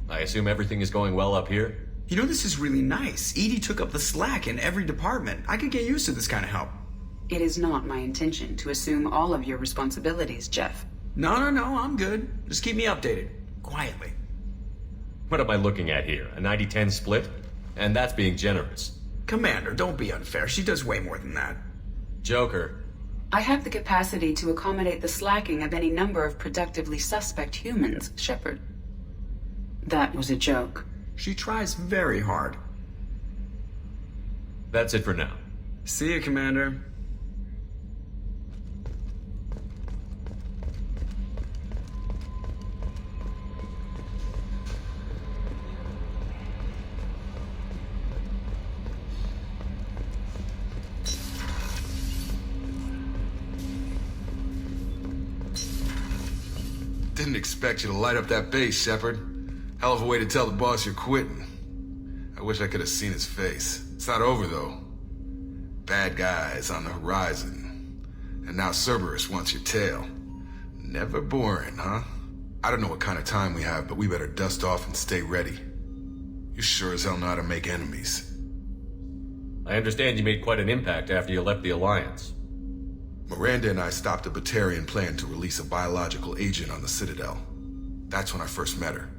I assume everything is going well up here? You know, this is really nice. Edie took up the slack in every department. I could get used to this kind of help. It is not my intention to assume all of your responsibilities, Jeff. No, I'm good. Just keep me updated. Quietly. What am I looking at here? A 90-10 split? And that's being generous. Commander, don't be unfair. She does way more than that. Joker. I have the capacity to accommodate the slacking of any number of productively suspect humans, Shepard. That was a joke. She tries very hard. That's it for now. See you, Commander. Didn't expect you to light up that base, Shepard. Hell of a way to tell the boss you're quitting. I wish I could have seen his face. It's not over, though. Bad guys on the horizon. And now Cerberus wants your tail. Never boring, huh? I don't know what kind of time we have, but we better dust off and stay ready. You sure as hell know how to make enemies. I understand you made quite an impact after you left the Alliance. Miranda and I stopped a Batarian plan to release a biological agent on the Citadel. That's when I first met her.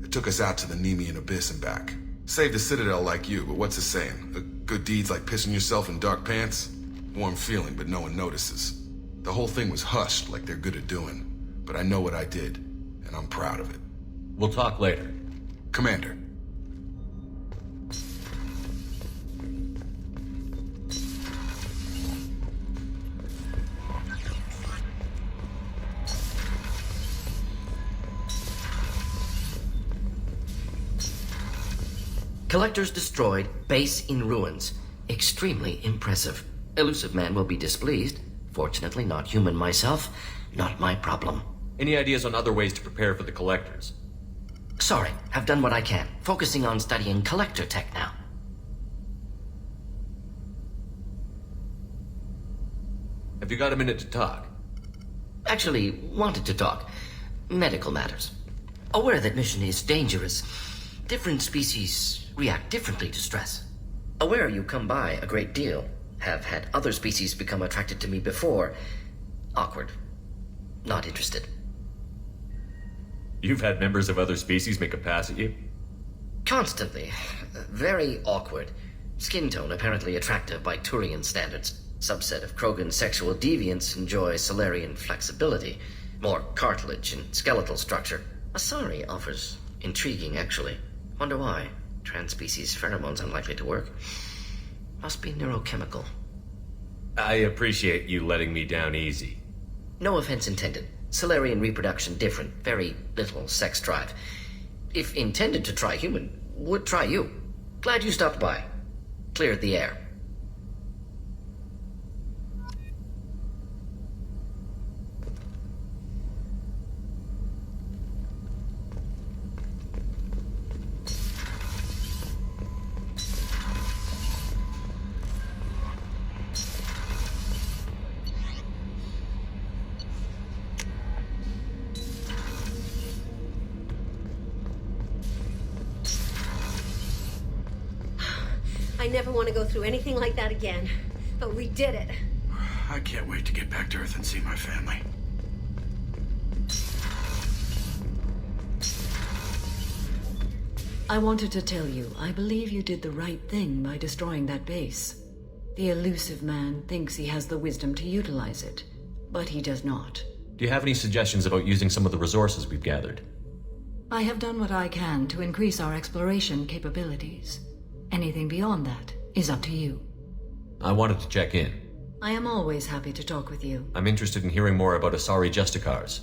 It took us out to the Nemean Abyss and back. Saved the Citadel like you, but what's the saying? A good deed's like pissing yourself in dark pants? Warm feeling, but no one notices. The whole thing was hushed like they're good at doing. But I know what I did, and I'm proud of it. We'll talk later. Commander. Collectors destroyed, base in ruins. Extremely impressive. Elusive Man will be displeased. Fortunately, not human myself. Not my problem. Any ideas on other ways to prepare for the Collectors? Sorry, have done what I can. Focusing on studying Collector tech now. Have you got a minute to talk? Actually, wanted to talk. Medical matters. Aware that mission is dangerous. Different species react differently to stress. Aware you come by a great deal. Have had other species become attracted to me before. Awkward. Not interested. You've had members of other species make a pass at you? Constantly. Very awkward. Skin tone apparently attractive by Turian standards. Subset of Krogan sexual deviants enjoy Solarian flexibility. More cartilage and skeletal structure. Asari offers intriguing, actually. Wonder why. Trans-species pheromones unlikely to work. Must be neurochemical. I appreciate you letting me down easy. No offense intended. Solarian reproduction different. Very little sex drive. If intended to try human, would try you. Glad you stopped by. Cleared the air. I never want to go through anything like that again. But we did it. I can't wait to get back to Earth and see my family. I wanted to tell you, I believe you did the right thing by destroying that base. The elusive man thinks he has the wisdom to utilize it, but he does not. Do you have any suggestions about using some of the resources we've gathered? I have done what I can to increase our exploration capabilities. Anything beyond that is up to you. I wanted to check in. I am always happy to talk with you. I'm interested in hearing more about Asari Justicars.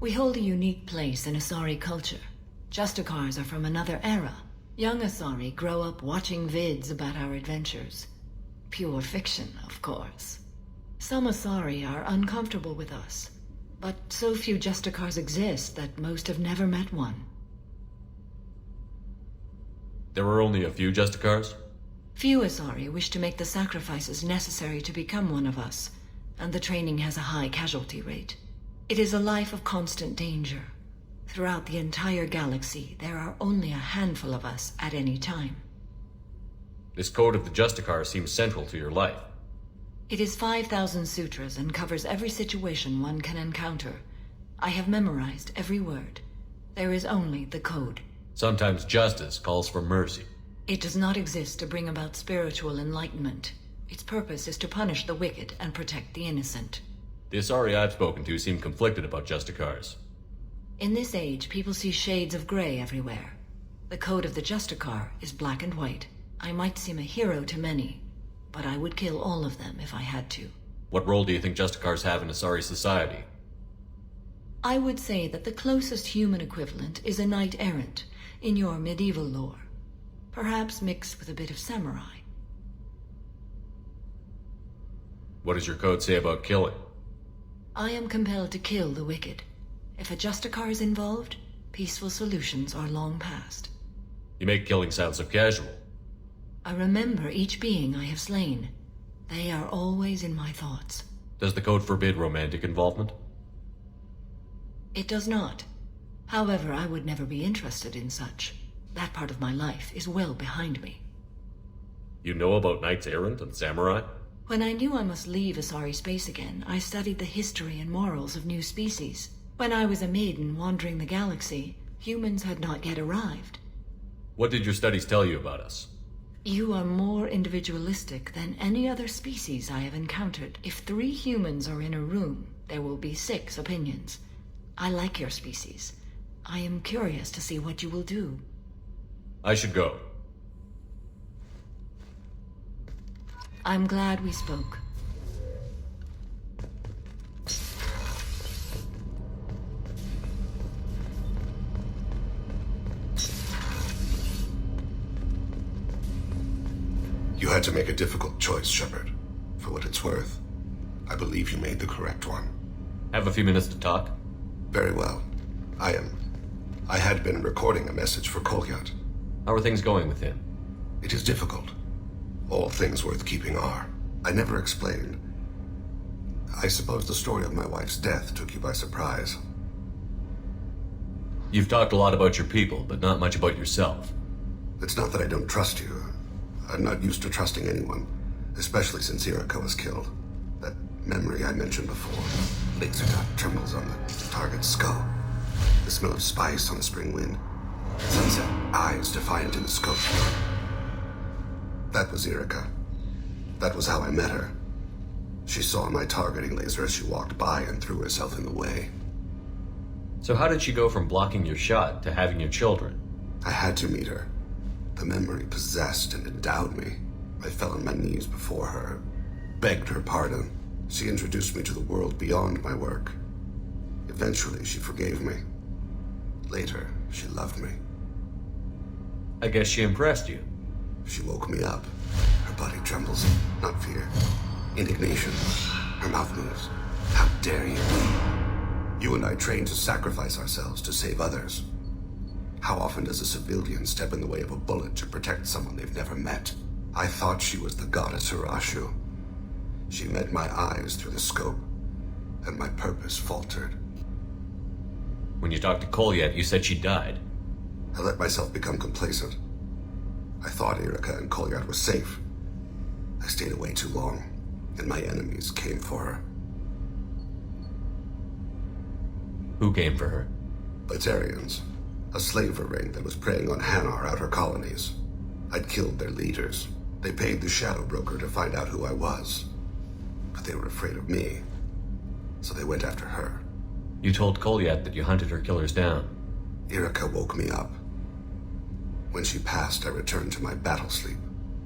We hold a unique place in Asari culture. Justicars are from another era. Young Asari grow up watching vids about our adventures. Pure fiction, of course. Some Asari are uncomfortable with us, but so few Justicars exist that most have never met one. There were only a few Justicars? Few Asari wish to make the sacrifices necessary to become one of us, and the training has a high casualty rate. It is a life of constant danger. Throughout the entire galaxy, there are only a handful of us at any time. This code of the Justicar seems central to your life. It is 5,000 sutras and covers every situation one can encounter. I have memorized every word. There is only the code. Sometimes justice calls for mercy. It does not exist to bring about spiritual enlightenment. Its purpose is to punish the wicked and protect the innocent. The Asari I've spoken to seem conflicted about Justicars. In this age, people see shades of gray everywhere. The code of the Justicar is black and white. I might seem a hero to many, but I would kill all of them if I had to. What role do you think Justicars have in Asari society? I would say that the closest human equivalent is a knight-errant in your medieval lore. Perhaps mixed with a bit of samurai. What does your code say about killing? I am compelled to kill the wicked. If a Justicar is involved, peaceful solutions are long past. You make killing sound so casual. I remember each being I have slain. They are always in my thoughts. Does the code forbid romantic involvement? It does not. However, I would never be interested in such. That part of my life is well behind me. You know about knights errant and samurai? When I knew I must leave Asari space again, I studied the history and morals of new species. When I was a maiden wandering the galaxy, humans had not yet arrived. What did your studies tell you about us? You are more individualistic than any other species I have encountered. If 3 humans are in a room, there will be 6 opinions. I like your species. I am curious to see what you will do. I should go. I'm glad we spoke. You had to make a difficult choice, Shepard. For what it's worth, I believe you made the correct one. Have a few minutes to talk? Very well. I had been recording a message for Kolyat. How are things going with him? It is difficult. All things worth keeping are. I never explained. I suppose the story of my wife's death took you by surprise. You've talked a lot about your people, but not much about yourself. It's not that I don't trust you. I'm not used to trusting anyone, especially since Irika was killed. That memory I mentioned before. Laser dot trembles on the target's skull. The smell of spice on the spring wind. Sunset eyes defiant in the scope. That was Irika. That was how I met her. She saw my targeting laser as she walked by and threw herself in the way. So how did she go from blocking your shot to having your children? I had to meet her. The memory possessed and endowed me. I fell on my knees before her, begged her pardon. She introduced me to the world beyond my work. Eventually, she forgave me. Later, she loved me. I guess she impressed you. She woke me up. Her body trembles. Not fear. Indignation. Her mouth moves. How dare you? You and I trained to sacrifice ourselves to save others. How often does a civilian step in the way of a bullet to protect someone they've never met? I thought she was the goddess Hirashu. She met my eyes through the scope, and my purpose faltered. When you talked to Kolyat, you said she died. I let myself become complacent. I thought Erica and Kolyat were safe. I stayed away too long, and my enemies came for her. Who came for her? Batarians. A slaver ring that was preying on Hanar outer colonies. I'd killed their leaders. They paid the Shadow Broker to find out who I was. But they were afraid of me, so they went after her. You told Kolyat that you hunted her killers down. Erica woke me up. When she passed, I returned to my battle sleep.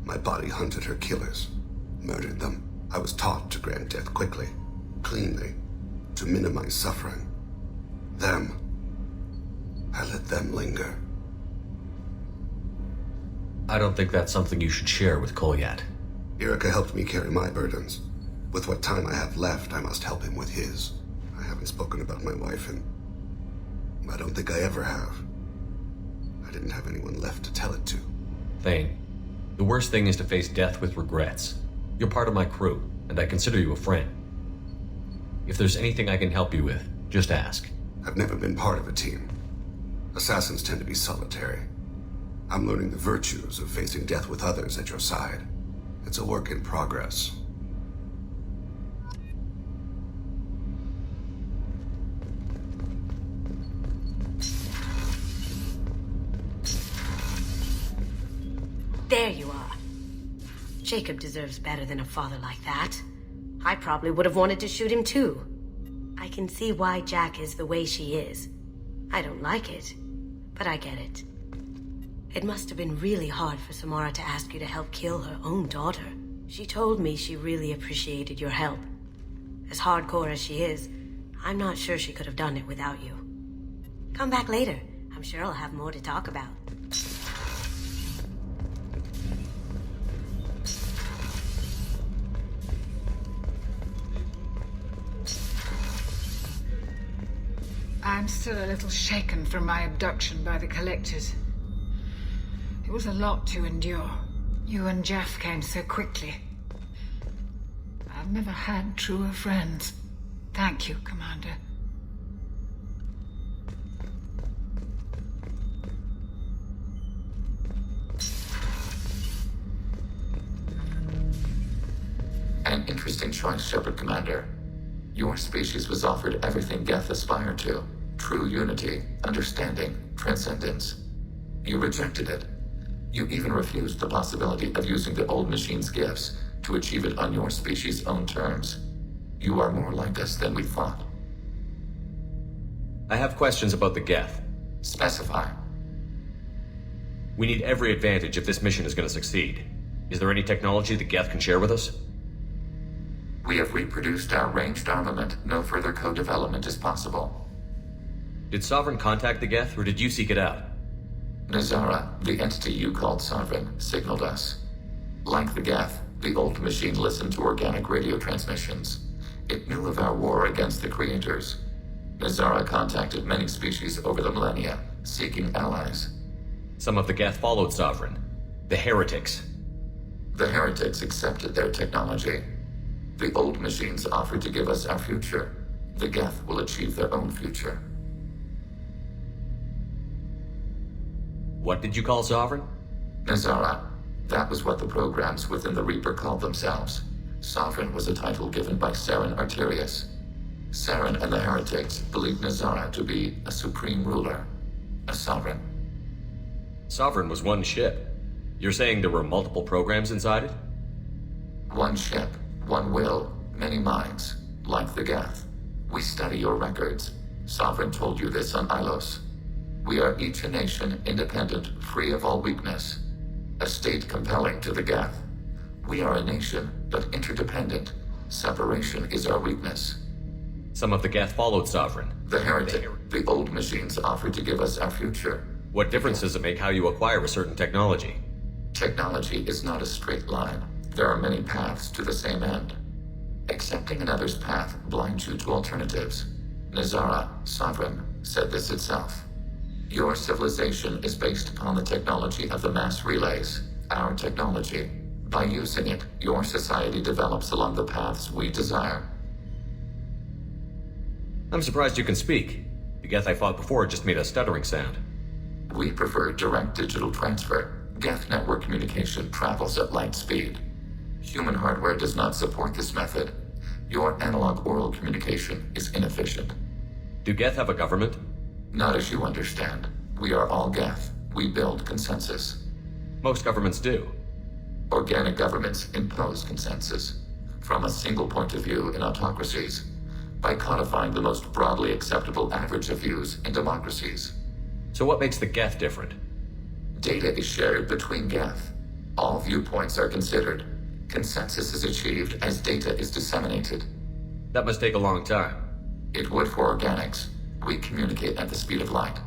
My body hunted her killers, murdered them. I was taught to grant death quickly, cleanly, to minimize suffering. I let them linger. I don't think that's something you should share with Kolyat. Erica helped me carry my burdens. With what time I have left, I must help him with his. I haven't spoken about my wife, and I don't think I ever have. I didn't have anyone left to tell it to. Thane, the worst thing is to face death with regrets. You're part of my crew, and I consider you a friend. If there's anything I can help you with, just ask. I've never been part of a team. Assassins tend to be solitary. I'm learning the virtues of facing death with others at your side. It's a work in progress. There you are. Jacob deserves better than a father like that. I probably would have wanted to shoot him too. I can see why Jack is the way she is. I don't like it, but I get it. It must have been really hard for Samara to ask you to help kill her own daughter. She told me she really appreciated your help. As hardcore as she is, I'm not sure she could have done it without you. Come back later. I'm sure I'll have more to talk about. I'm still a little shaken from my abduction by the Collectors. It was a lot to endure. You and Jeff came so quickly. I've never had truer friends. Thank you, Commander. An interesting choice, Shepard Commander. Your species was offered everything Geth aspired to. True unity, understanding, transcendence. You rejected it. You even refused the possibility of using the old machine's gifts to achieve it on your species' own terms. You are more like us than we thought. I have questions about the Geth. Specify. We need every advantage if this mission is going to succeed. Is there any technology the Geth can share with us? We have reproduced our ranged armament. No further co-development is possible. Did Sovereign contact the Geth, or did you seek it out? Nazara, the entity you called Sovereign, signaled us. Like the Geth, the old machine listened to organic radio transmissions. It knew of our war against the Creators. Nazara contacted many species over the millennia, seeking allies. Some of the Geth followed Sovereign. The Heretics. The Heretics accepted their technology. The old machines offered to give us our future. The Geth will achieve their own future. What did you call Sovereign? Nazara. That was what the programs within the Reaper called themselves. Sovereign was a title given by Saren Arterius. Saren and the Heretics believed Nazara to be a supreme ruler. A sovereign. Sovereign was one ship. You're saying there were multiple programs inside it? One ship, one will, many minds, like the Geth. We study your records. Sovereign told you this on Ilos. We are each a nation, independent, free of all weakness. A state compelling to the Geth. We are a nation, but interdependent. Separation is our weakness. Some of the Geth followed Sovereign. The Heretic, the old machines offered to give us our future. What difference does it make how you acquire a certain technology? Technology is not a straight line. There are many paths to the same end. Accepting another's path blinds you to alternatives. Nazara, Sovereign, said this itself. Your civilization is based upon the technology of the mass relays, our technology. By using it, your society develops along the paths we desire. I'm surprised you can speak. The Geth I fought before just made a stuttering sound. We prefer direct digital transfer. Geth network communication travels at light speed. Human hardware does not support this method. Your analog oral communication is inefficient. Do Geth have a government? Not as you understand. We are all Geth. We build consensus. Most governments do. Organic governments impose consensus from a single point of view in autocracies by codifying the most broadly acceptable average of views in democracies. So what makes the Geth different? Data is shared between Geth. All viewpoints are considered. Consensus is achieved as data is disseminated. That must take a long time. It would for organics. We communicate at the speed of light.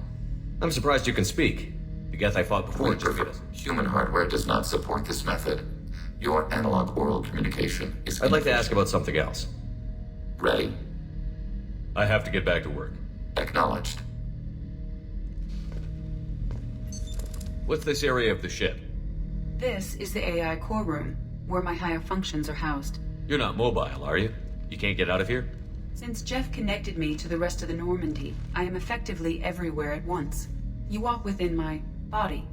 I'm surprised you can speak. The Geth I fought before just beat us. Human hardware does not support this method. Your analog oral communication is I'd like to ask about something else. Ready? I have to get back to work. Acknowledged. What's this area of the ship? This is the AI core room, where my higher functions are housed. You're not mobile, are you? You can't get out of here? Since Jeff connected me to the rest of the Normandy, I am effectively everywhere at once. You walk within my body,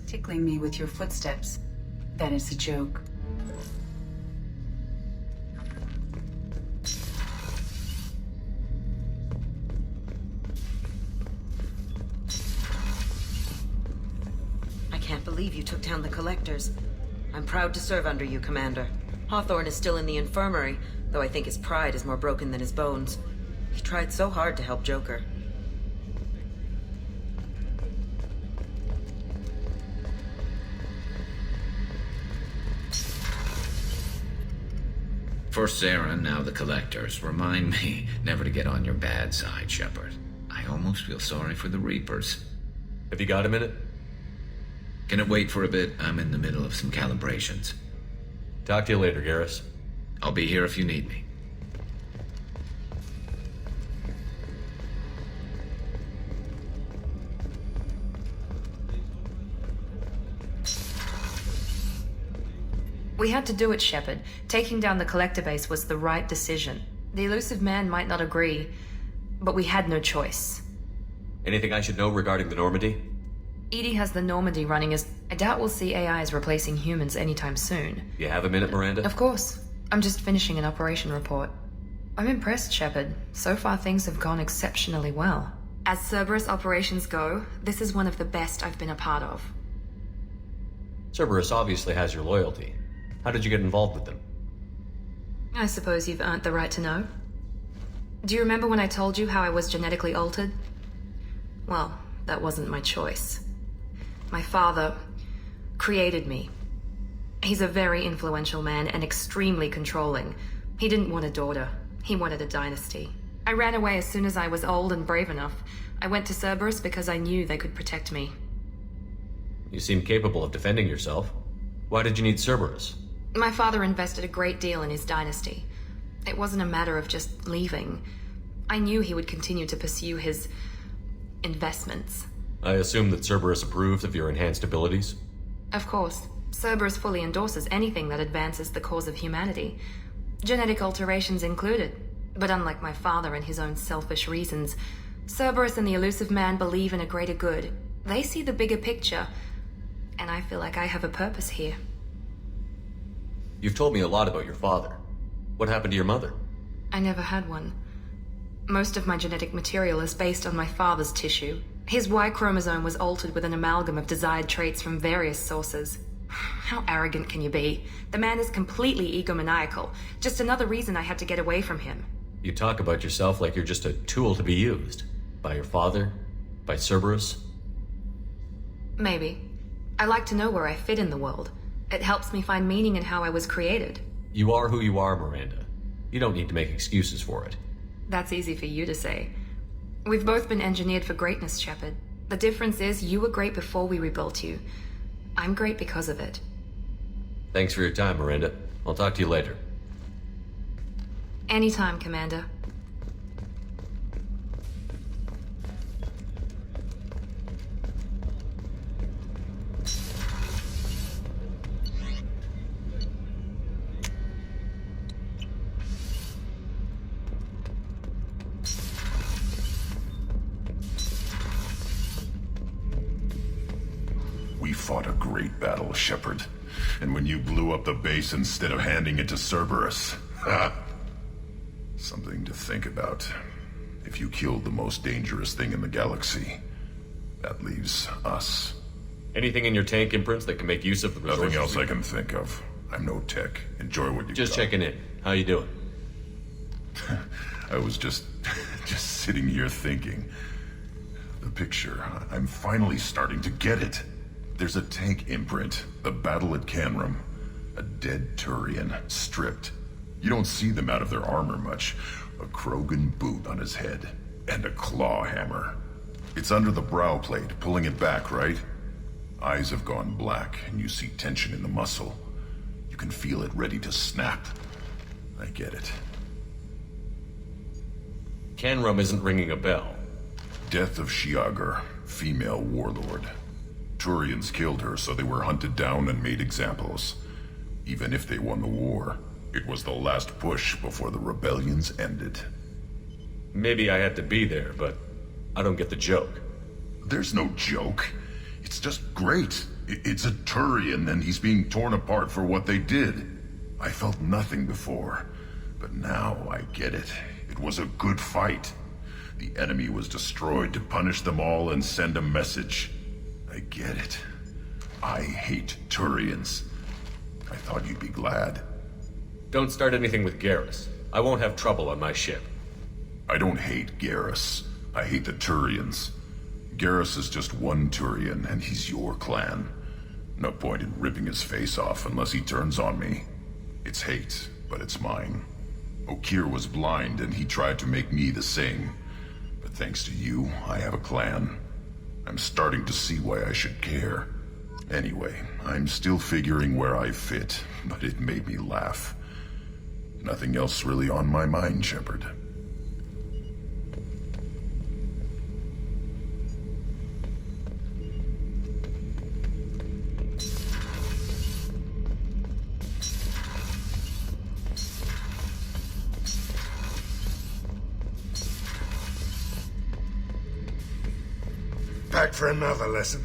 tickling me with your footsteps. That is a joke. I can't believe you took down the Collectors. I'm proud to serve under you, Commander. Hawthorne is still in the infirmary, though I think his pride is more broken than his bones. He tried so hard to help Joker. First Sarah, now the Collectors. Remind me never to get on your bad side, Shepard. I almost feel sorry for the Reapers. Have you got a minute? Can it wait for a bit? I'm in the middle of some calibrations. Talk to you later, Garrus. I'll be here if you need me. We had to do it, Shepard. Taking down the Collector base was the right decision. The elusive man might not agree, but we had no choice. Anything I should know regarding the Normandy? EDI has the Normandy running as... I doubt we'll see AIs replacing humans anytime soon. You have a minute, Miranda? Of course. I'm just finishing an operation report. I'm impressed, Shepard. So far things have gone exceptionally well. As Cerberus operations go, this is one of the best I've been a part of. Cerberus obviously has your loyalty. How did you get involved with them? I suppose you've earned the right to know. Do you remember when I told you how I was genetically altered? Well, that wasn't my choice. My father created me. He's a very influential man and extremely controlling. He didn't want a daughter. He wanted a dynasty. I ran away as soon as I was old and brave enough. I went to Cerberus because I knew they could protect me. You seem capable of defending yourself. Why did you need Cerberus? My father invested a great deal in his dynasty. It wasn't a matter of just leaving. I knew he would continue to pursue his investments. I assume that Cerberus approved of your enhanced abilities? Of course. Cerberus fully endorses anything that advances the cause of humanity. Genetic alterations included. But unlike my father and his own selfish reasons, Cerberus and the elusive man believe in a greater good. They see the bigger picture, and I feel like I have a purpose here. You've told me a lot about your father. What happened to your mother? I never had one. Most of my genetic material is based on my father's tissue. His Y chromosome was altered with an amalgam of desired traits from various sources. How arrogant can you be? The man is completely egomaniacal. Just another reason I had to get away from him. You talk about yourself like you're just a tool to be used. By your father? By Cerberus? Maybe. I like to know where I fit in the world. It helps me find meaning in how I was created. You are who you are, Miranda. You don't need to make excuses for it. That's easy for you to say. We've both been engineered for greatness, Shepard. The difference is you were great before we rebuilt you. I'm great because of it. Thanks for your time, Miranda. I'll talk to you later. Anytime, Commander. fought a great battle, Shepard. And when you blew up the base instead of handing it to Cerberus, something to think about. If you killed the most dangerous thing in the galaxy, that leaves us. Anything in your tank imprints that can make use of the resources? Nothing else I can think of. I'm no tech. Enjoy what you Just got. checking in. How you doing? I was just sitting here thinking. The picture, I'm finally starting to get it. There's a tank imprint, the battle at Canrum. A dead Turian, stripped. You don't see them out of their armor much. A Krogan boot on his head, and a claw hammer. It's under the brow plate, pulling it back, right? Eyes have gone black, and you see tension in the muscle. You can feel it ready to snap. I get it. Canrum isn't ringing a bell. Death of Shiagar, female warlord. Turians killed her, so they were hunted down and made examples. Even if they won the war, it was the last push before the rebellions ended. Maybe I had to be there, but I don't get the joke. There's no joke. It's just great. It's a Turian, and he's being torn apart for what they did. I felt nothing before, but now I get it. It was a good fight. The enemy was destroyed to punish them all and send a message. I get it. I hate Turians. I thought you'd be glad. Don't start anything with Garrus. I won't have trouble on my ship. I don't hate Garrus. I hate the Turians. Garrus is just one Turian, and he's your clan. No point in ripping his face off unless he turns on me. It's hate, but it's mine. Okir was blind, and he tried to make me the same. But thanks to you, I have a clan. I'm starting to see why I should care. Anyway, I'm still figuring where I fit, but it made me laugh. Nothing else really on my mind, Shepard. Back for another lesson.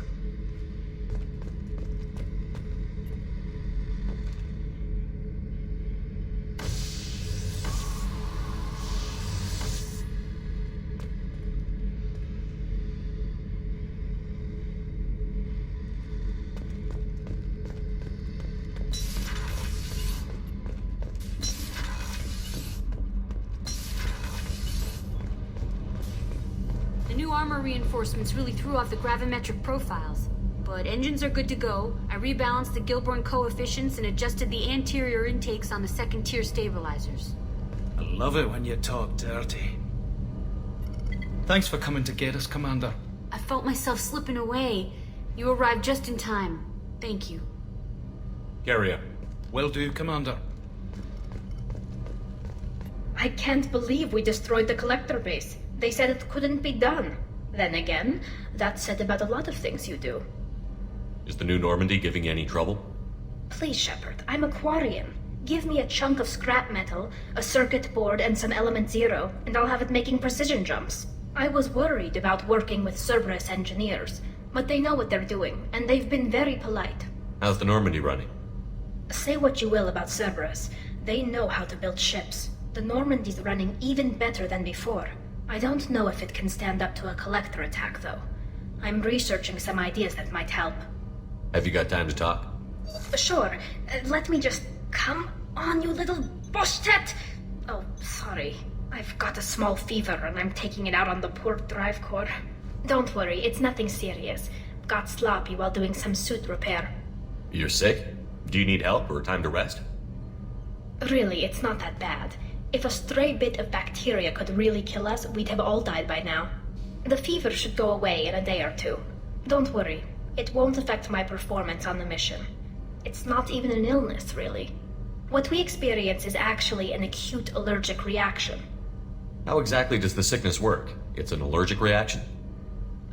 New armor reinforcements really threw off the gravimetric profiles. But engines are good to go. I rebalanced the Gilborn coefficients and adjusted the anterior intakes on the second-tier stabilizers. I love it when you talk dirty. Thanks for coming to get us, Commander. I felt myself slipping away. You arrived just in time. Thank you. Carry on. Will do, Commander. I can't believe we destroyed the collector base. They said it couldn't be done. Then again, that's said about a lot of things you do. Is the new Normandy giving you any trouble? Please, Shepard, I'm a Quarian. Give me a chunk of scrap metal, a circuit board, and some element zero, and I'll have it making precision jumps. I was worried about working with Cerberus engineers, but they know what they're doing, and they've been very polite. How's the Normandy running? Say what you will about Cerberus, they know how to build ships. The Normandy's running even better than before. I don't know if it can stand up to a collector attack, though. I'm researching some ideas that might help. Have you got time to talk? Sure. Let me just... Come on, you little boshtet! Oh, sorry. I've got a small fever and I'm taking it out on the poor drive core. Don't worry, it's nothing serious. Got sloppy while doing some suit repair. You're sick? Do you need help or time to rest? Really, it's not that bad. If a stray bit of bacteria could really kill us, we'd have all died by now. The fever should go away in a day or two. Don't worry, it won't affect my performance on the mission. It's not even an illness, really. What we experience is actually an acute allergic reaction. How exactly does the sickness work? It's an allergic reaction?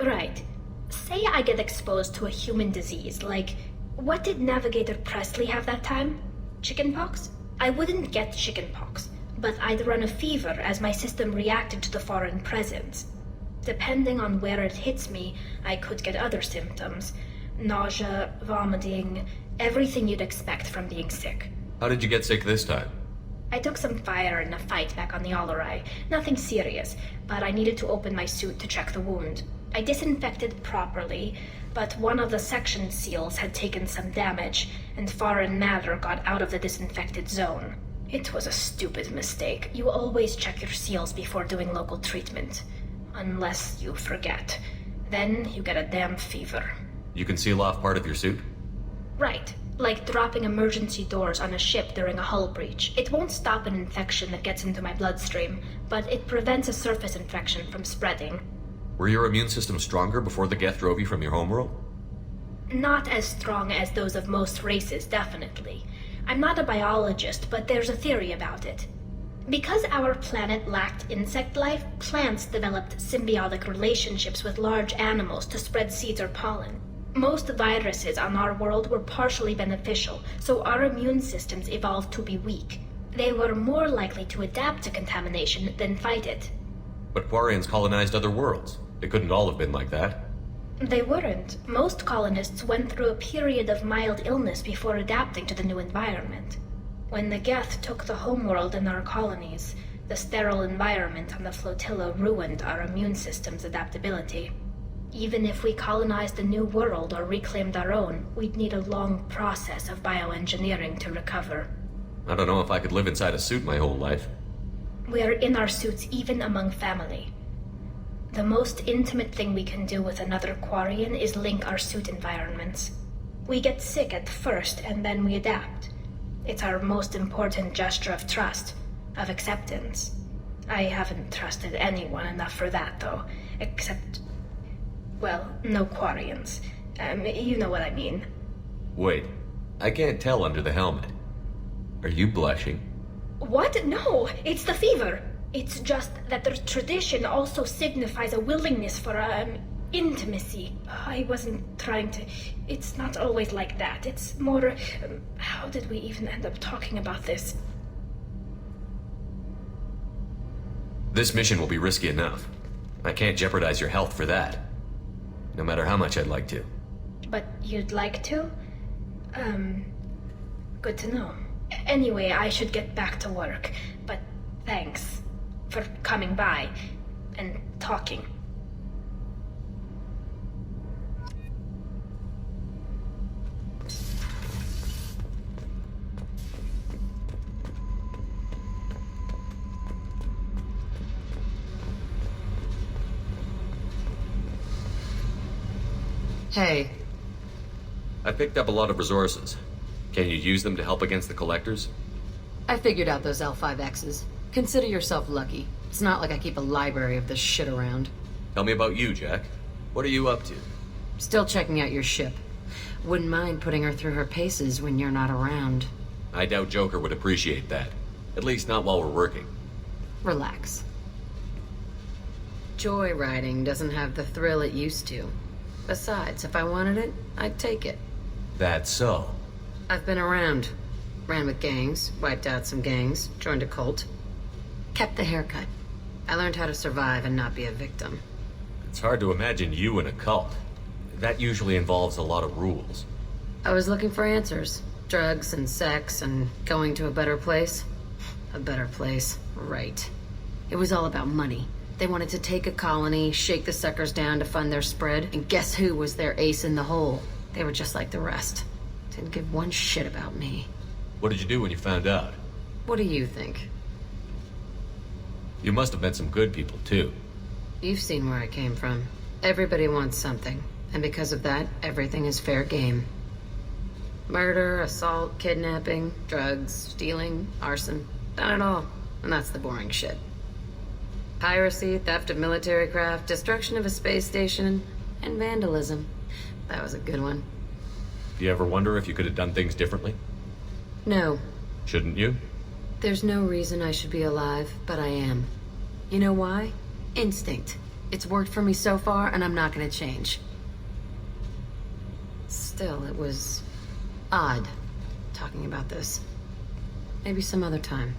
Right. Say I get exposed to a human disease, like... What did Navigator Presley have that time? Chickenpox? I wouldn't get chickenpox, but I'd run a fever as my system reacted to the foreign presence. Depending on where it hits me, I could get other symptoms. nausea, vomiting, everything you'd expect from being sick. How did you get sick this time? I took some fire in a fight back on the Allerai. Nothing serious, but I needed to open my suit to check the wound. I disinfected properly, but one of the section seals had taken some damage, and foreign matter got out of the disinfected zone. It was a stupid mistake. You always check your seals before doing local treatment. Unless you forget. Then you get a damn fever. You can seal off part of your suit? Right. Like dropping emergency doors on a ship during a hull breach. It won't stop an infection that gets into my bloodstream, but it prevents a surface infection from spreading. Were your immune system stronger before the Geth drove you from your homeworld? Not as strong as those of most races, definitely. I'm not a biologist, but there's a theory about it. Because our planet lacked insect life, plants developed symbiotic relationships with large animals to spread seeds or pollen. Most viruses on our world were partially beneficial, so our immune systems evolved to be weak. They were more likely to adapt to contamination than fight it. But Quarians colonized other worlds. They couldn't all have been like that. They weren't. Most colonists went through a period of mild illness before adapting to the new environment. When the Geth took the homeworld and our colonies, the sterile environment on the flotilla ruined our immune system's adaptability. Even if we colonized a new world or reclaimed our own, we'd need a long process of bioengineering to recover. I don't know if I could live inside a suit my whole life. We are in our suits even among family. The most intimate thing we can do with another Quarian is link our suit environments. We get sick at first and then we adapt. It's our most important gesture of trust, of acceptance. I haven't trusted anyone enough for that, though, except... well, no Quarians. You know what I mean. Wait, I can't tell under the helmet. Are you blushing? What? No, it's the fever. It's just that the tradition also signifies a willingness for, intimacy. I wasn't trying to... It's not always like that. It's more... how did we even end up talking about this? This mission will be risky enough. I can't jeopardize your health for that. No matter how much I'd like to. But you'd like to? Good to know. Anyway, I should get back to work. But thanks for coming by and talking. Hey. I picked up a lot of resources. Can you use them to help against the Collectors? I figured out those L5Xs. Consider yourself lucky. It's not like I keep a library of this shit around. Tell me about you, Jack. What are you up to? Still checking out your ship. Wouldn't mind putting her through her paces when you're not around. I doubt Joker would appreciate that. At least not while we're working. Relax. Joyriding doesn't have the thrill it used to. Besides, if I wanted it, I'd take it. That's so. I've been around. Ran with gangs, wiped out some gangs, joined a cult. Kept the haircut. I learned how to survive and not be a victim. It's hard to imagine you in a cult. That usually involves a lot of rules. I was looking for answers. Drugs and sex and going to a better place. A better place, right. It was all about money. They wanted to take a colony, shake the suckers down to fund their spread, and guess who was their ace in the hole? They were just like the rest. Didn't give one shit about me. What did you do when you found out? What do you think? You must have met some good people, too. You've seen where I came from. Everybody wants something, and because of that, everything is fair game. Murder, assault, kidnapping, drugs, stealing, arson. Done it all. And that's the boring shit. Piracy, theft of military craft, destruction of a space station, and vandalism. That was a good one. Do you ever wonder if you could have done things differently? No. Shouldn't you? There's no reason I should be alive, but I am. You know why? Instinct. It's worked for me so far, and I'm not gonna change. Still, it was odd talking about this. Maybe some other time.